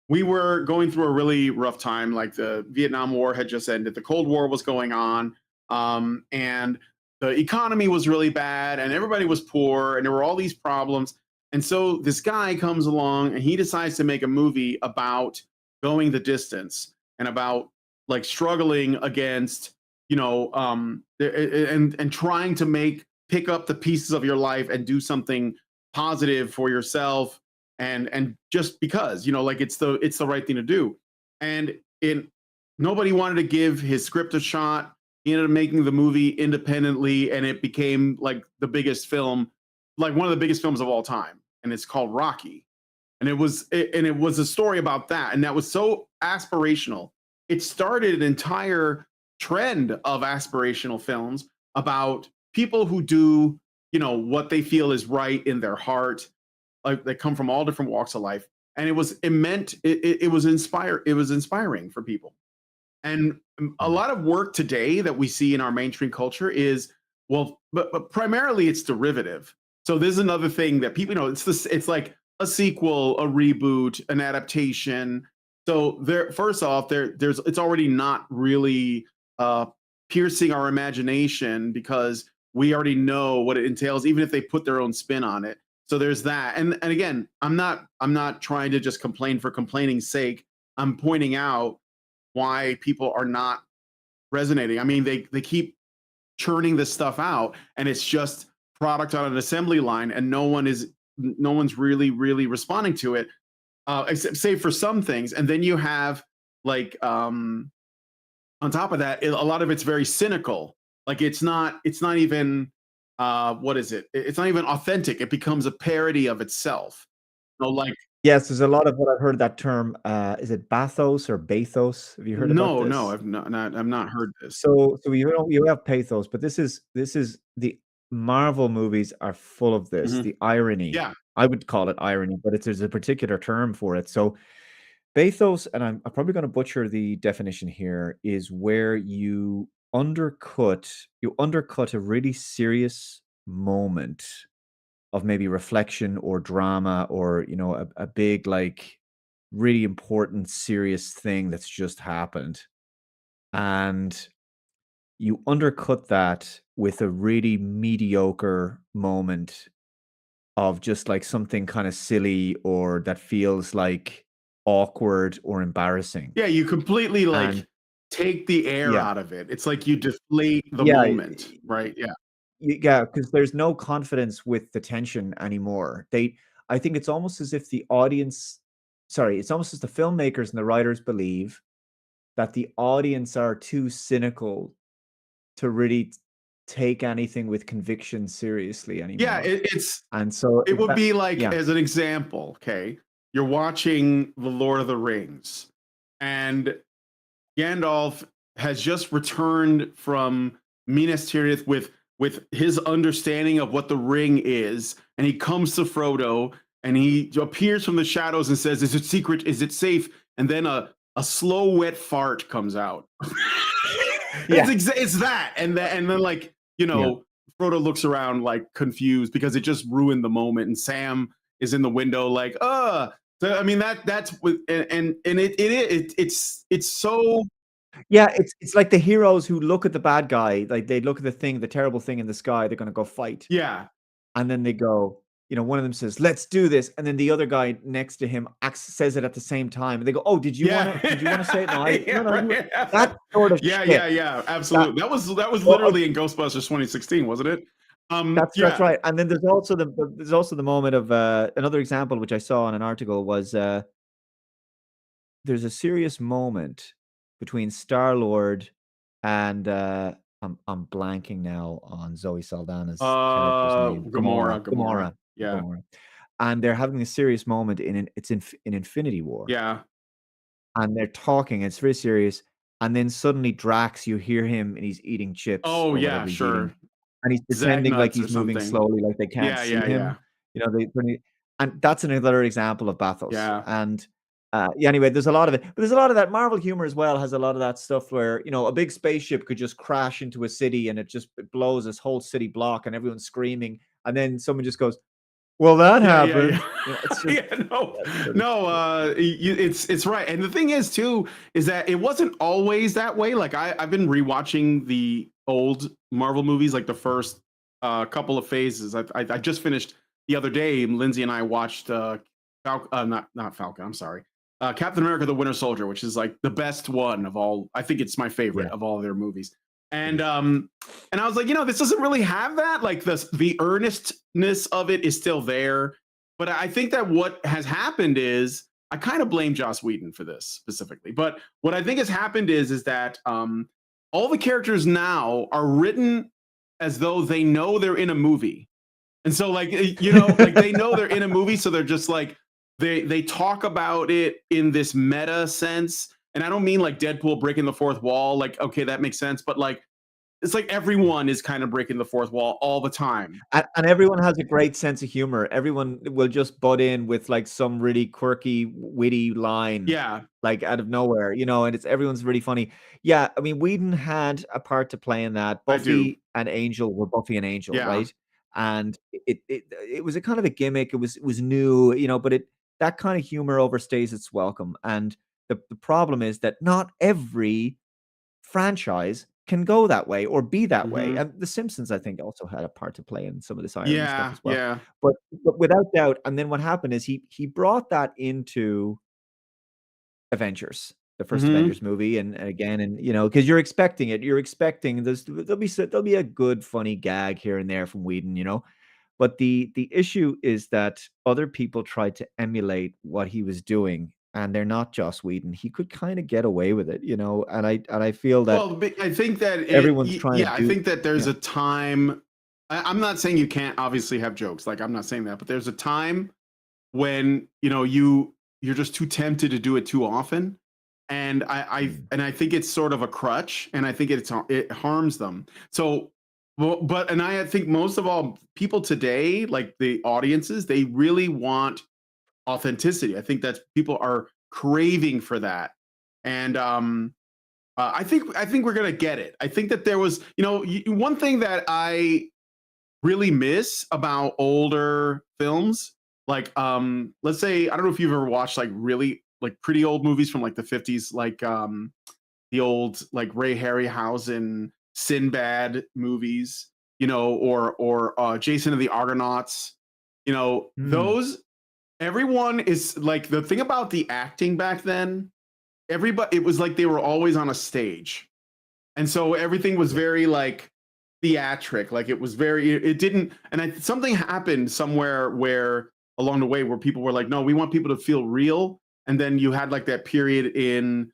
We were going through a really rough time. Like the Vietnam War had just ended, the Cold War was going on, and the economy was really bad, and everybody was poor, and there were all these problems. And so this guy comes along, and he decides to make a movie about going the distance and about like struggling against, and trying to pick up the pieces of your life and do something positive for yourself, and just because, like it's the right thing to do. And nobody wanted to give his script a shot. He ended up making the movie independently, and it became like the biggest film, like one of the biggest films of all time. And it's called Rocky. And it was a story about that, and that was so aspirational. It started an entire trend of aspirational films about people who do, what they feel is right in their heart. Like they come from all different walks of life, and it was inspiring for people. And a Mhm. lot of work today that we see in our mainstream culture is, well, but primarily it's derivative. So this is another thing that people, it's like a sequel, a reboot, an adaptation. So first off, it's already not really piercing our imagination because we already know what it entails, even if they put their own spin on it. So there's that. And again, I'm not trying to just complain for complaining's sake. I'm pointing out why people are not resonating. I mean, they keep churning this stuff out, and it's just product on an assembly line, and no one's really responding to it, except say for some things. And then you have like on top of that, a lot of it's very cynical. Like it's not even what is it? It's not even authentic. It becomes a parody of itself. Like Yes, there's a lot of what I've heard that term. Is it bathos or bathos? Have you heard about no, this? I've not heard this. So you have pathos, but this is the Marvel movies are full of this. Mhm. The irony. Yeah. I would call it irony, but there's a particular term for it. So bathos, and I'm probably going to butcher the definition here, is where you undercut a really serious moment of maybe reflection or drama, or a big, like, really important serious thing that's just happened, and you undercut that with a really mediocre moment of just like something kind of silly or that feels like awkward or embarrassing. Yeah, you completely And like take the air yeah, out of it. It's like you deflate the yeah, moment, right? Yeah. yeah, because there's no confidence with the tension anymore. I think it's almost as if the audience, sorry, it's almost as the filmmakers and the writers believe that the audience are too cynical to really take anything with conviction seriously Yeah, anymore. it's And so it would that, be like, yeah. as an example, okay, you're watching The Lord of the Rings, and Gandalf has just returned from Minas Tirith with his understanding of what the ring is, and he comes to Frodo and he appears from the shadows and says, "Is it secret? Is it safe?" And then a slow wet fart comes out. It's that, and then like Frodo looks around like confused because it just ruined the moment, and Sam is in the window like, So, I mean that's it's so. Yeah, it's like the heroes who look at the bad guy, like they look at the terrible thing in the sky, they're gonna go fight. Yeah. And then they go, one of them says, "Let's do this," and then the other guy next to him says it at the same time. And they go, "Oh, did you want to say it?" No, that sort of shit. Yeah, absolutely. That was literally in Ghostbusters 2016, wasn't it? That's right. And then there's also the moment of another example which I saw in an article was there's a serious moment between Star-Lord and I'm blanking now on Zoe Saldana's character's name. Gamora. Yeah. Gamora. And they're having a serious moment in Infinity War. Yeah. And they're talking, it's very serious. And then suddenly Drax, you hear him and he's eating chips. Oh yeah, sure. Eating. And he's pretending like he's moving slowly, like they can't see him. And that's another example of bathos. Yeah. And anyway, there's a lot of it, but there's a lot of that Marvel humor as well. Has a lot of that stuff where a big spaceship could just crash into a city and it blows this whole city block and everyone's screaming, and then someone just goes, "Well, that happened." It's right. And the thing is too is that it wasn't always that way. Like I've been rewatching the old Marvel movies, like the first couple of phases. I just finished the other day. Lindsay and I watched not Falcon. I'm sorry. Captain America: The Winter Soldier, which is like the best one of all. I think it's my favorite of all their movies. And I was like, this doesn't really have that. Like the earnestness of it is still there. But I think that what has happened is, I kind of blame Joss Whedon for this specifically. But what I think has happened is that all the characters now are written as though they know they're in a movie. And so like, like they know they're in a movie. So they're just like, they talk about it in this meta sense. And I don't mean like Deadpool breaking the fourth wall. Like, okay, that makes sense. But like, it's like everyone is kind of breaking the fourth wall all the time. And everyone has a great sense of humor. Everyone will just butt in with like some really quirky, witty line. Yeah. Like out of nowhere, and everyone's really funny. Yeah. I mean, Whedon had a part to play in that. Buffy and Angel were Buffy and Angel, right? And it was a kind of a gimmick. It was new, but that kind of humor overstays its welcome. And the problem is that not every franchise can go that way or be that way. And The Simpsons, I think, also had a part to play in some of this irony stuff as well. Yeah. But without doubt, and then what happened is he brought that into Avengers, the first Avengers movie, and again, and because you're expecting it, there'll be a good funny gag here and there from Whedon, but the issue is that other people tried to emulate what he was doing, and they're not Joss Whedon. He could kind of get away with it, and I feel that. Well, I think that everyone's trying. Yeah, I think that there's a time. I'm not saying you can't obviously have jokes. Like I'm not saying that, but there's a time when you're just too tempted to do it too often, and I think it's sort of a crutch, and I think it harms them. So. Well, and I think most of all, people today, like the audiences, they really want authenticity. I think that people are craving for that, and I think we're gonna get it. I think that there was, one thing that I really miss about older films, like let's say, I don't know if you've ever watched like really like pretty old movies from like the 50s, like the old like Ray Harryhausen Sinbad movies, or Jason and the Argonauts, those, everyone is like, the thing about the acting back then, it was like they were always on a stage. And so everything was very like theatric, like something happened somewhere where along the way where people were like, no, we want people to feel real. And then you had like that period in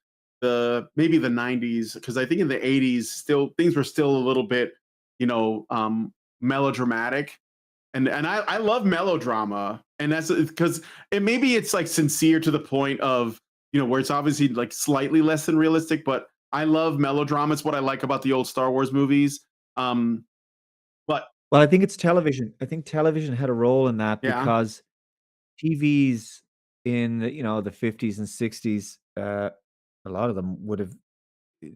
maybe the 90s, because I think in the 80s still things were still a little bit melodramatic, and I love melodrama, and that's because maybe it's like sincere to the point of where it's obviously like slightly less than realistic, but I love melodrama. It's what I like about the old Star Wars movies. But Well, I think it's television. I think television had a role in that yeah, because TVs in the, the 50s and 60s, a lot of them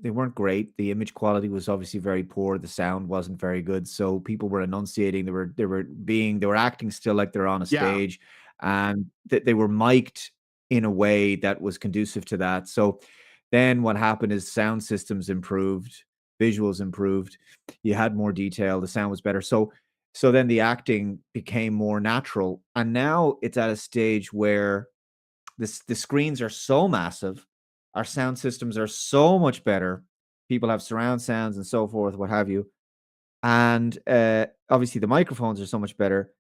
they weren't great. The image quality was obviously very poor. The sound wasn't very good. So people were enunciating. They were acting still like they're on a yeah, stage, and they were mic'd in a way that was conducive to that. So then what happened is sound systems improved, visuals improved. You had more detail. The sound was better. So then the acting became more natural. And now it's at a stage where the screens are so massive, our sound systems are so much better. People have surround sounds and so forth, what have you. And obviously the microphones are so much better.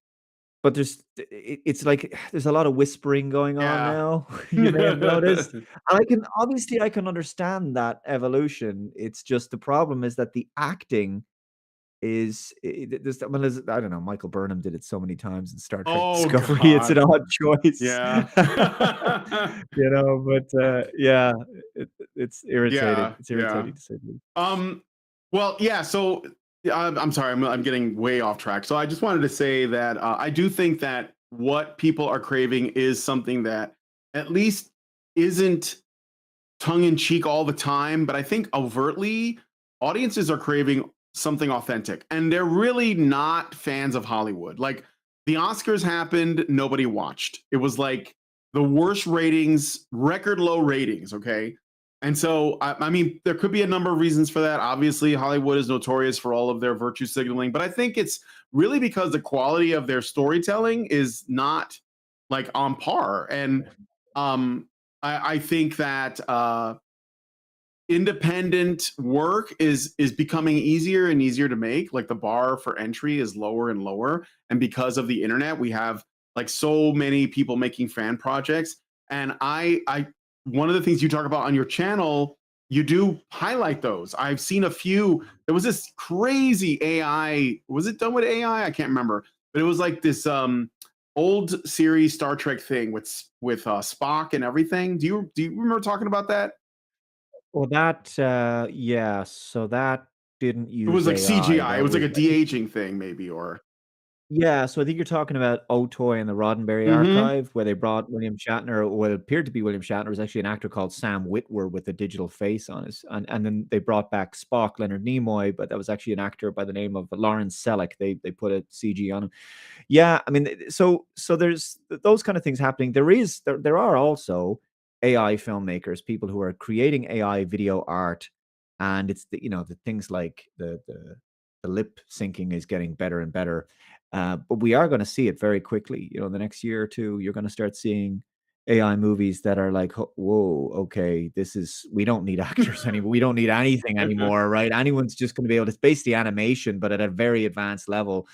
But it's like there's a lot of whispering going on yeah. now. You may have noticed. And I can understand that evolution. It's just the problem is that the acting is this. Well, I don't know. Michael Burnham did it so many times in Star Trek Oh Discovery. It's an God. odd choice, Yeah. But yeah, it's irritating. Yeah, It's yeah. irritating to say the least. Well, yeah. So I'm sorry, I'm getting way off track. So I just wanted to say that I do think that what people are craving is something that at least isn't tongue in cheek all the time, but I think overtly audiences are craving something authentic, and they're really not fans of Hollywood. Like the Oscars happened, nobody watched. It was like the worst ratings, record low ratings. Okay. And so, I mean, there could be a number of reasons for that. Obviously, Hollywood is notorious for all of their virtue signaling, but I think it's really because the quality of their storytelling is not like on par. And I think that independent work is becoming easier and easier to make. Like the bar for entry is lower and lower, and because of the internet, we have like so many people making fan projects. And I one of the things you talk about on your channel, you do highlight those. I've seen a few. There was this crazy AI. Was it done with AI? I can't remember, but it was like this old series Star Trek thing with Spock and everything. Do you remember talking about that? Well, yeah. So that didn't It was use like AI. CGI. It That was like was, a I think. de-aging thing, maybe, or Yeah, so I think you're talking about Otoy and the Roddenberry mm-hmm. Archive, where they brought William Shatner, or what appeared to be William Shatner, was actually an actor called Sam Witwer with a digital face on his, and then they brought back Spock, Leonard Nimoy, but that was actually an actor by the name of Lawrence Selleck. They put a CG on him. Yeah, I mean, so there's those kind of things happening. There are also AI filmmakers, people who are creating AI video art, and it's the things like the lip syncing is getting better and better. But we are going to see it very quickly. In the next year or two, you're going to start seeing AI movies that are like, whoa, okay, we don't need actors anymore. We don't need anything anymore, right? Anyone's just going to be able to, it's basically animation, but at a very advanced level.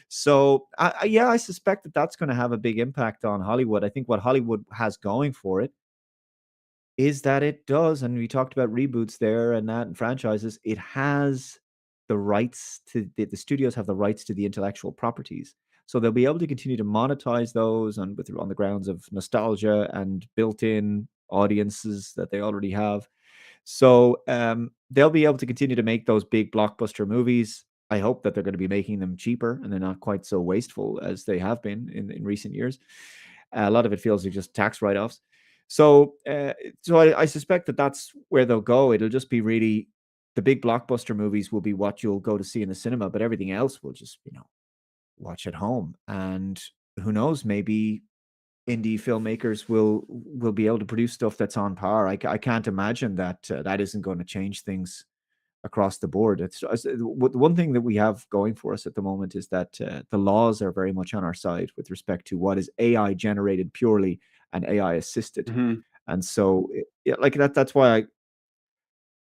So, yeah, I suspect that that's going to have a big impact on Hollywood. I think what Hollywood has going for it is that it does, and we talked about reboots there and that and franchises, it has the rights to the studios have the rights to the intellectual properties. So they'll be able to continue to monetize those on the grounds of nostalgia and built-in audiences that they already have. So they'll be able to continue to make those big blockbuster movies. I hope that they're going to be making them cheaper and they're not quite so wasteful as they have been in recent years. A lot of it feels like just tax write-offs. So I suspect that that's where they'll go. It'll just be really the big blockbuster movies will be what you'll go to see in the cinema, but everything else will just watch at home. And who knows, maybe indie filmmakers will be able to produce stuff that's on par. I can't imagine that that isn't going to change things across the board. One thing that we have going for us at the moment is that the laws are very much on our side with respect to what is AI generated purely and AI assisted. Mm-hmm. And so, yeah, like that's why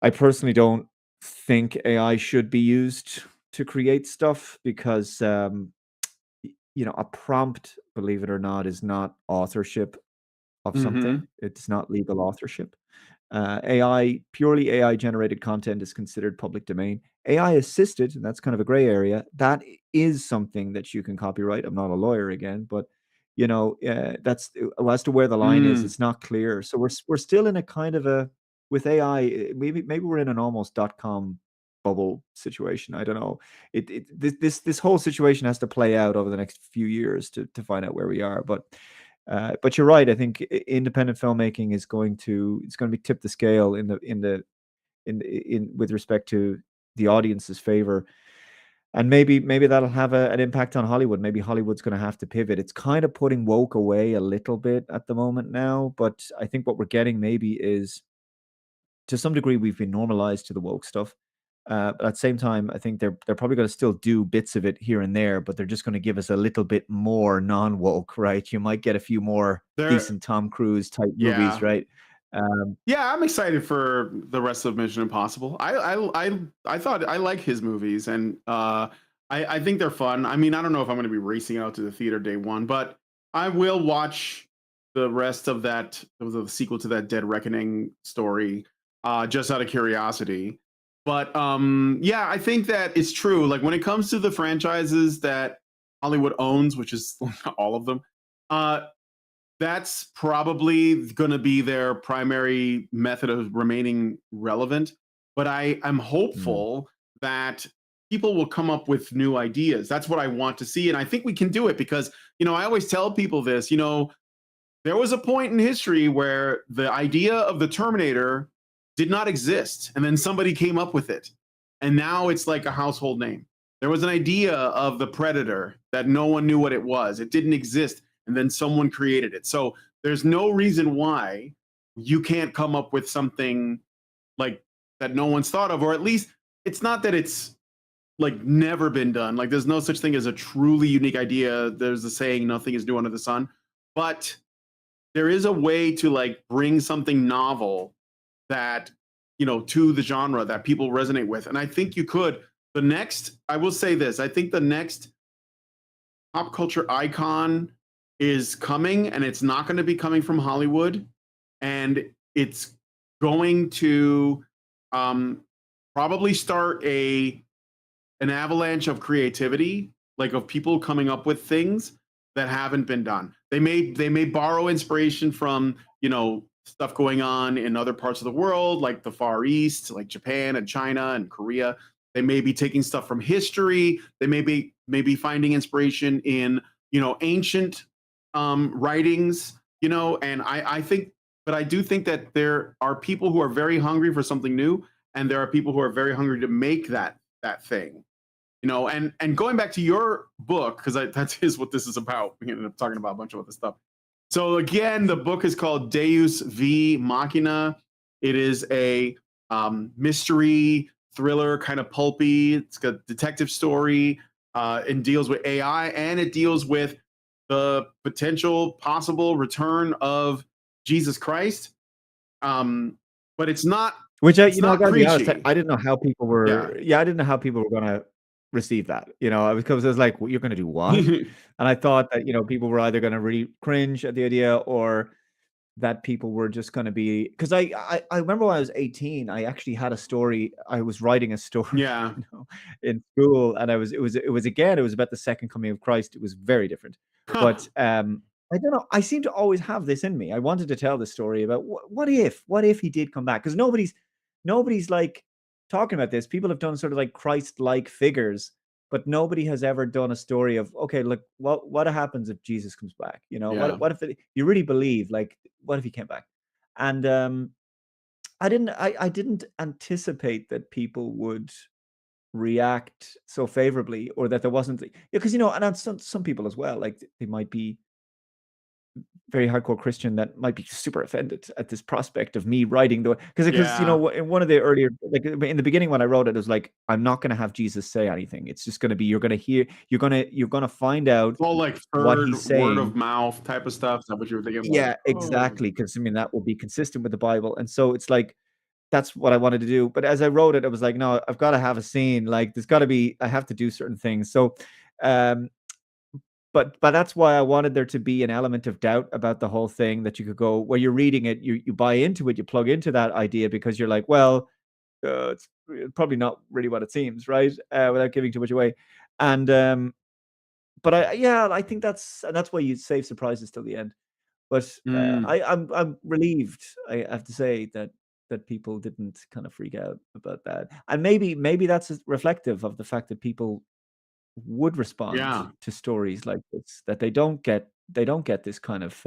I personally don't think AI should be used to create stuff because a prompt, believe it or not, is not authorship of Mm-hmm. something. It's not legal authorship. Purely AI generated content is considered public domain. AI assisted, and that's kind of a gray area, that is something that you can copyright. I'm not a lawyer again, but that's as to where the line is, Mm. it's not clear. So we're still in a kind of a with AI, maybe we're in an almost .com bubble situation. I don't know. This whole situation has to play out over the next few years to find out where we are. But you're right. I think independent filmmaking is going to be tip the scale in with respect to the audience's favor. And maybe that'll have an impact on Hollywood. Maybe Hollywood's going to have to pivot. It's kind of putting woke away a little bit at the moment now, but I think what we're getting maybe is, to some degree, we've been normalized to the woke stuff. But at the same time, I think they're probably going to still do bits of it here and there, but they're just going to give us a little bit more non-woke, right? You might get a few more decent Tom Cruise type movies, right? Yeah, I'm excited for the rest of Mission Impossible. I thought I like his movies, and I think they're fun. I mean, I don't know if I'm going to be racing out to the theater day one, but I will watch the rest of that, the sequel to that Dead Reckoning story, just out of curiosity. But yeah, I think that it's true. Like when it comes to the franchises that Hollywood owns, which is all of them, that's probably going to be their primary method of remaining relevant. But I'm hopeful that people will come up with new ideas. That's what I want to see. And I think we can do it because, I always tell people this, there was a point in history where the idea of the Terminator did not exist. And then somebody came up with it. And now it's like a household name. There was an idea of the Predator that no one knew what it was. It didn't exist. And then someone created it. So there's no reason why you can't come up with something like that no one's thought of, or at least it's not that it's like never been done. Like there's no such thing as a truly unique idea. There's a saying, nothing is new under the sun. But there is a way to like bring something novel that, to the genre that people resonate with. And I think you could. I will say this, I think the next pop culture icon is coming, and it's not going to be coming from Hollywood, and it's going to probably start an avalanche of creativity, like of people coming up with things that haven't been done. They may borrow inspiration from stuff going on in other parts of the world, like the Far East, like Japan and China and Korea. They may be taking stuff from history. They may be finding inspiration in ancient writings, and I do think that there are people who are very hungry for something new, and there are people who are very hungry to make that thing, and going back to your book, because that is what this is about. We ended up talking about a bunch of other stuff. So again, the book is called Deus V Machina. It is a mystery thriller, kind of pulpy. It's a detective story, and deals with AI, and it deals with the potential possible return of Jesus Christ. But it's not. Which I gotta be honest, I didn't know how people were. Yeah. Yeah, I didn't know how people were gonna receive that. Because I was like, well, "You're gonna do what?" And I thought that people were either gonna really cringe at the idea, or that people were just going to be, because I remember when I was 18, I actually had a story. I was writing a story, in school, and it was about the second coming of Christ. It was very different, but I don't know. I seem to always have this in me. I wanted to tell this story about what if he did come back, because nobody's like talking about this. People have done sort of like Christ-like figures, but nobody has ever done a story of, okay, look, what happens if Jesus comes back? What if you really believe, like, what if he came back? And I didn't anticipate that people would react so favorably, or that there wasn't, because and some people as well, like they might be very hardcore Christian that might be super offended at this prospect of me writing because in one of the earlier, like in the beginning when I wrote it, it was like, I'm not going to have Jesus say anything. It's just going to be, you're going to find out all like what he's saying. Word of mouth type of stuff. Is that what you were thinking? Yeah, exactly. Because that will be consistent with the Bible, and so it's like, that's what I wanted to do. But as I wrote it, I was like, no, I've got to have a scene. Like there's got to be, I have to do certain things. So but that's why I wanted there to be an element of doubt about the whole thing, that you could go, where you're reading it, you buy into it, you plug into that idea, because you're like, well, it's probably not really what it seems, right? Without giving too much away. And but I think that's why you save surprises till the end. But I'm relieved, I have to say, that that people didn't kind of freak out about that. And maybe that's reflective of the fact that people would respond Yeah. to stories like this, that they don't get this kind of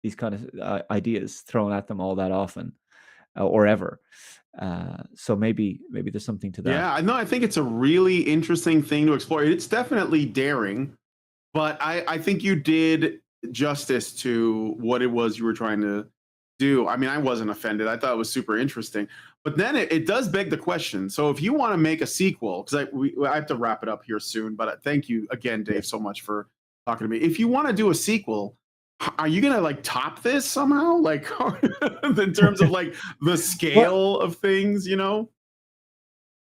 these kind of ideas thrown at them all that often or ever. So maybe there's something to that. Yeah, I know. I think it's a really interesting thing to explore. It's definitely daring, but I think you did justice to what it was you were trying to do. I mean, I wasn't offended. I thought it was super interesting. But then it does beg the question. So if you want to make a sequel, because I have to wrap it up here soon, but thank you again, Dave, so much for talking to me. If you want to do a sequel, are you gonna like top this somehow? Like in terms of like the scale of things, you know?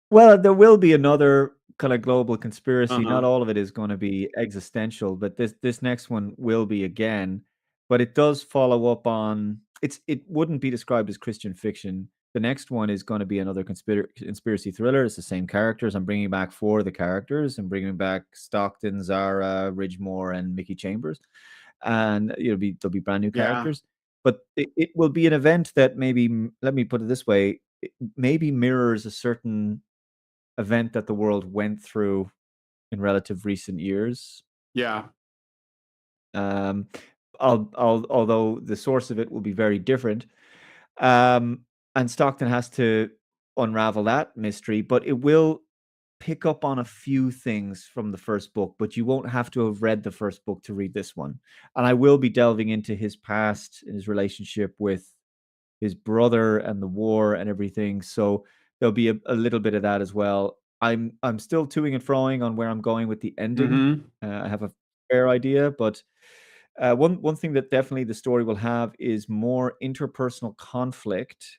Well, there will be another kind of global conspiracy. Not all of it is going to be existential, but this next one will be again. But it does follow up on it wouldn't be described as Christian fiction. The next one is going to be another conspiracy thriller. It's the same characters. I'm bringing back 4 of the characters. I'm bringing back Stockton, Zara, Ridgemore, and Mickey Chambers, and there'll be brand new characters. But it will be an event that maybe, let me put it this way, it maybe mirrors a certain event that the world went through in relative recent years. Yeah. Although the source of it will be very different. And Stockton has to unravel that mystery, but it will pick up on a few things from the first book, but you won't have to have read the first book to read this one. And I will be delving into his past and his relationship with his brother and the war and everything. So there'll be a little bit of that as well. I'm still toing and froing on where I'm going with the ending. I have a fair idea, but one thing that definitely the story will have is more interpersonal conflict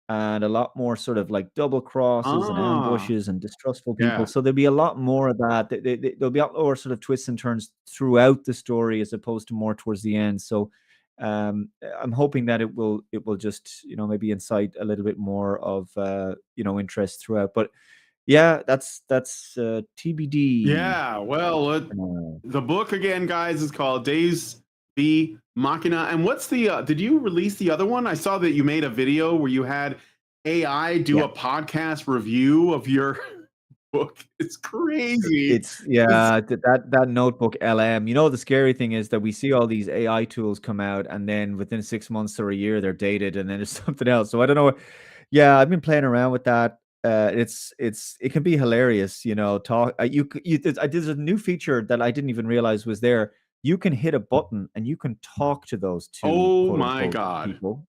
and a lot more sort of like double crosses and ambushes and distrustful people. So there'll be a lot more of that. There'll be a lot more sort of twists and turns throughout the story as opposed to more towards the end. So I'm hoping that it will just maybe incite a little bit more of interest throughout. But yeah, that's TBD. Yeah, well, the book again, guys, is called Deus V Machina. And what's the did you release the other one? I saw that you made a video where you had AI do a podcast review of your book. It's crazy. It's that notebook LM. The scary thing is that we see all these AI tools come out, and then within 6 months or a year they're dated, and then there's something else. So I don't know. Yeah, I've been playing around with that. It can be hilarious, there's a new feature that I didn't even realize was there. You can hit a button and you can talk to those two. Oh my God. People.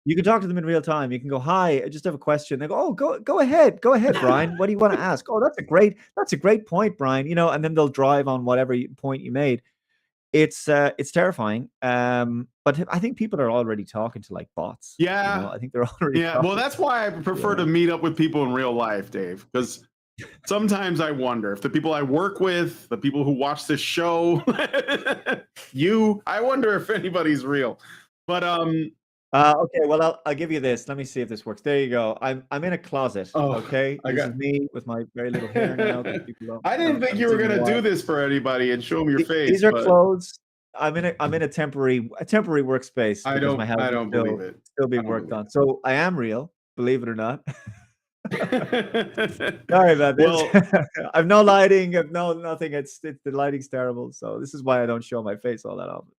You can talk to them in real time. You can go, "Hi, I just have a question." They go, "Oh, go ahead, Brian. What do you want to ask?" "Oh, that's a great point, Brian." And then they'll drive on whatever point you made. It's terrifying. But I think people are already talking to like bots. Yeah. I think they're already. Yeah. Well, that's why I prefer to meet up with people in real life, Dave, because sometimes I wonder if the people I work with, the people who watch this show, I wonder if anybody's real. But okay, well, I'll give you this. Let me see if this works. There you go. I'm in a closet. Okay, this is me with my very little hair now. I didn't think you were gonna do this for anybody and show me your face. These are clothes. I'm in a temporary workspace. I don't believe it. Still being worked on. So I am real, believe it or not. Sorry about this. Well, I've no lighting. I've nothing. It's the lighting's terrible. So this is why I don't show my face all that often.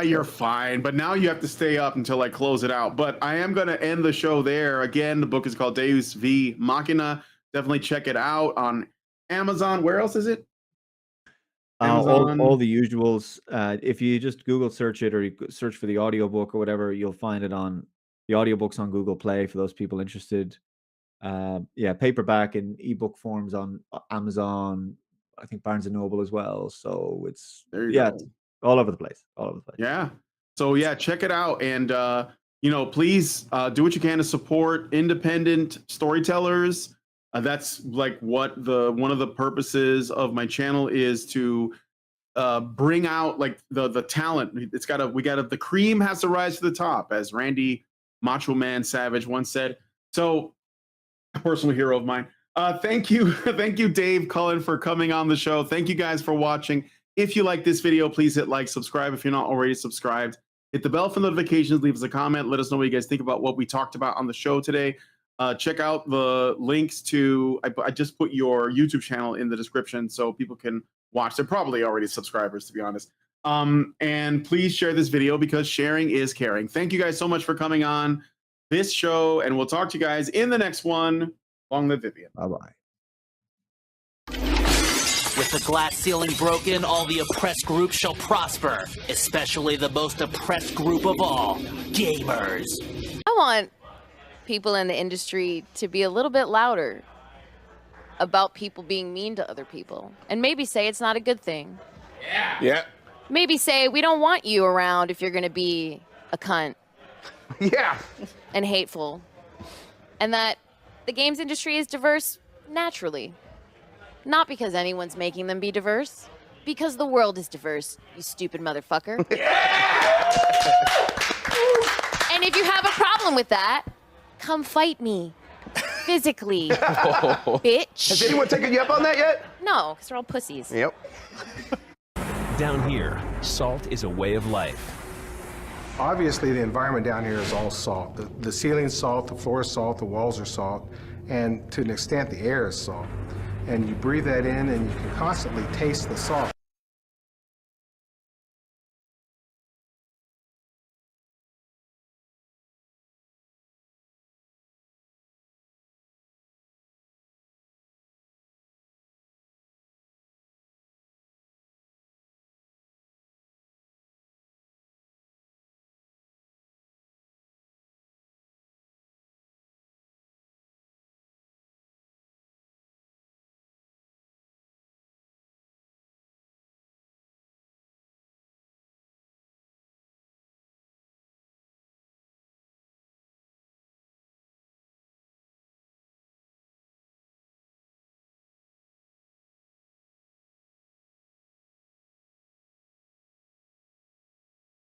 You're fine, but now you have to stay up until I close it out. But I am going to end the show there. Again, the book is called Deus V Machina. Definitely check it out on Amazon. Where else is it? All the usuals. If you just Google search it, or you search for the audiobook or whatever, you'll find it on the audiobooks on Google Play for those people interested. Paperback and ebook forms on Amazon. I think Barnes and Noble as well. So it's all over the place. Yeah. So check it out, and please do what you can to support independent storytellers. That's like what one of the purposes of my channel is, to bring out like the talent. The cream has to rise to the top, as Randy Macho Man Savage once said. So, a personal hero of mine. Thank you, Dave Cullen, for coming on the show. Thank you guys for watching. If you like this video, please hit like, subscribe if you're not already subscribed. Hit the bell for notifications. Leave us a comment. Let us know what you guys think about what we talked about on the show today. Check out the links to, I just put your YouTube channel in the description so people can watch. They're probably already subscribers, to be honest. And please share this video because sharing is caring. Thank you guys so much for coming on this show, and we'll talk to you guys in the next one. Long live Vivian. Bye-bye. With the glass ceiling broken, all the oppressed groups shall prosper, especially the most oppressed group of all, gamers. I want people in the industry to be a little bit louder about people being mean to other people, and maybe say it's not a good thing. Yeah. Maybe say we don't want you around if you're going to be a cunt. Yeah. And hateful. And that the games industry is diverse naturally. Not because anyone's making them be diverse. Because the world is diverse, you stupid motherfucker. And if you have a problem with that, come fight me. Physically. Bitch. Has anyone taken you up on that yet? No, because they're all pussies. Yep. Down here, salt is a way of life. Obviously, the environment down here is all salt. The ceiling's salt, the floor is salt, the walls are salt, and to an extent, the air is salt. And you breathe that in, and you can constantly taste the salt.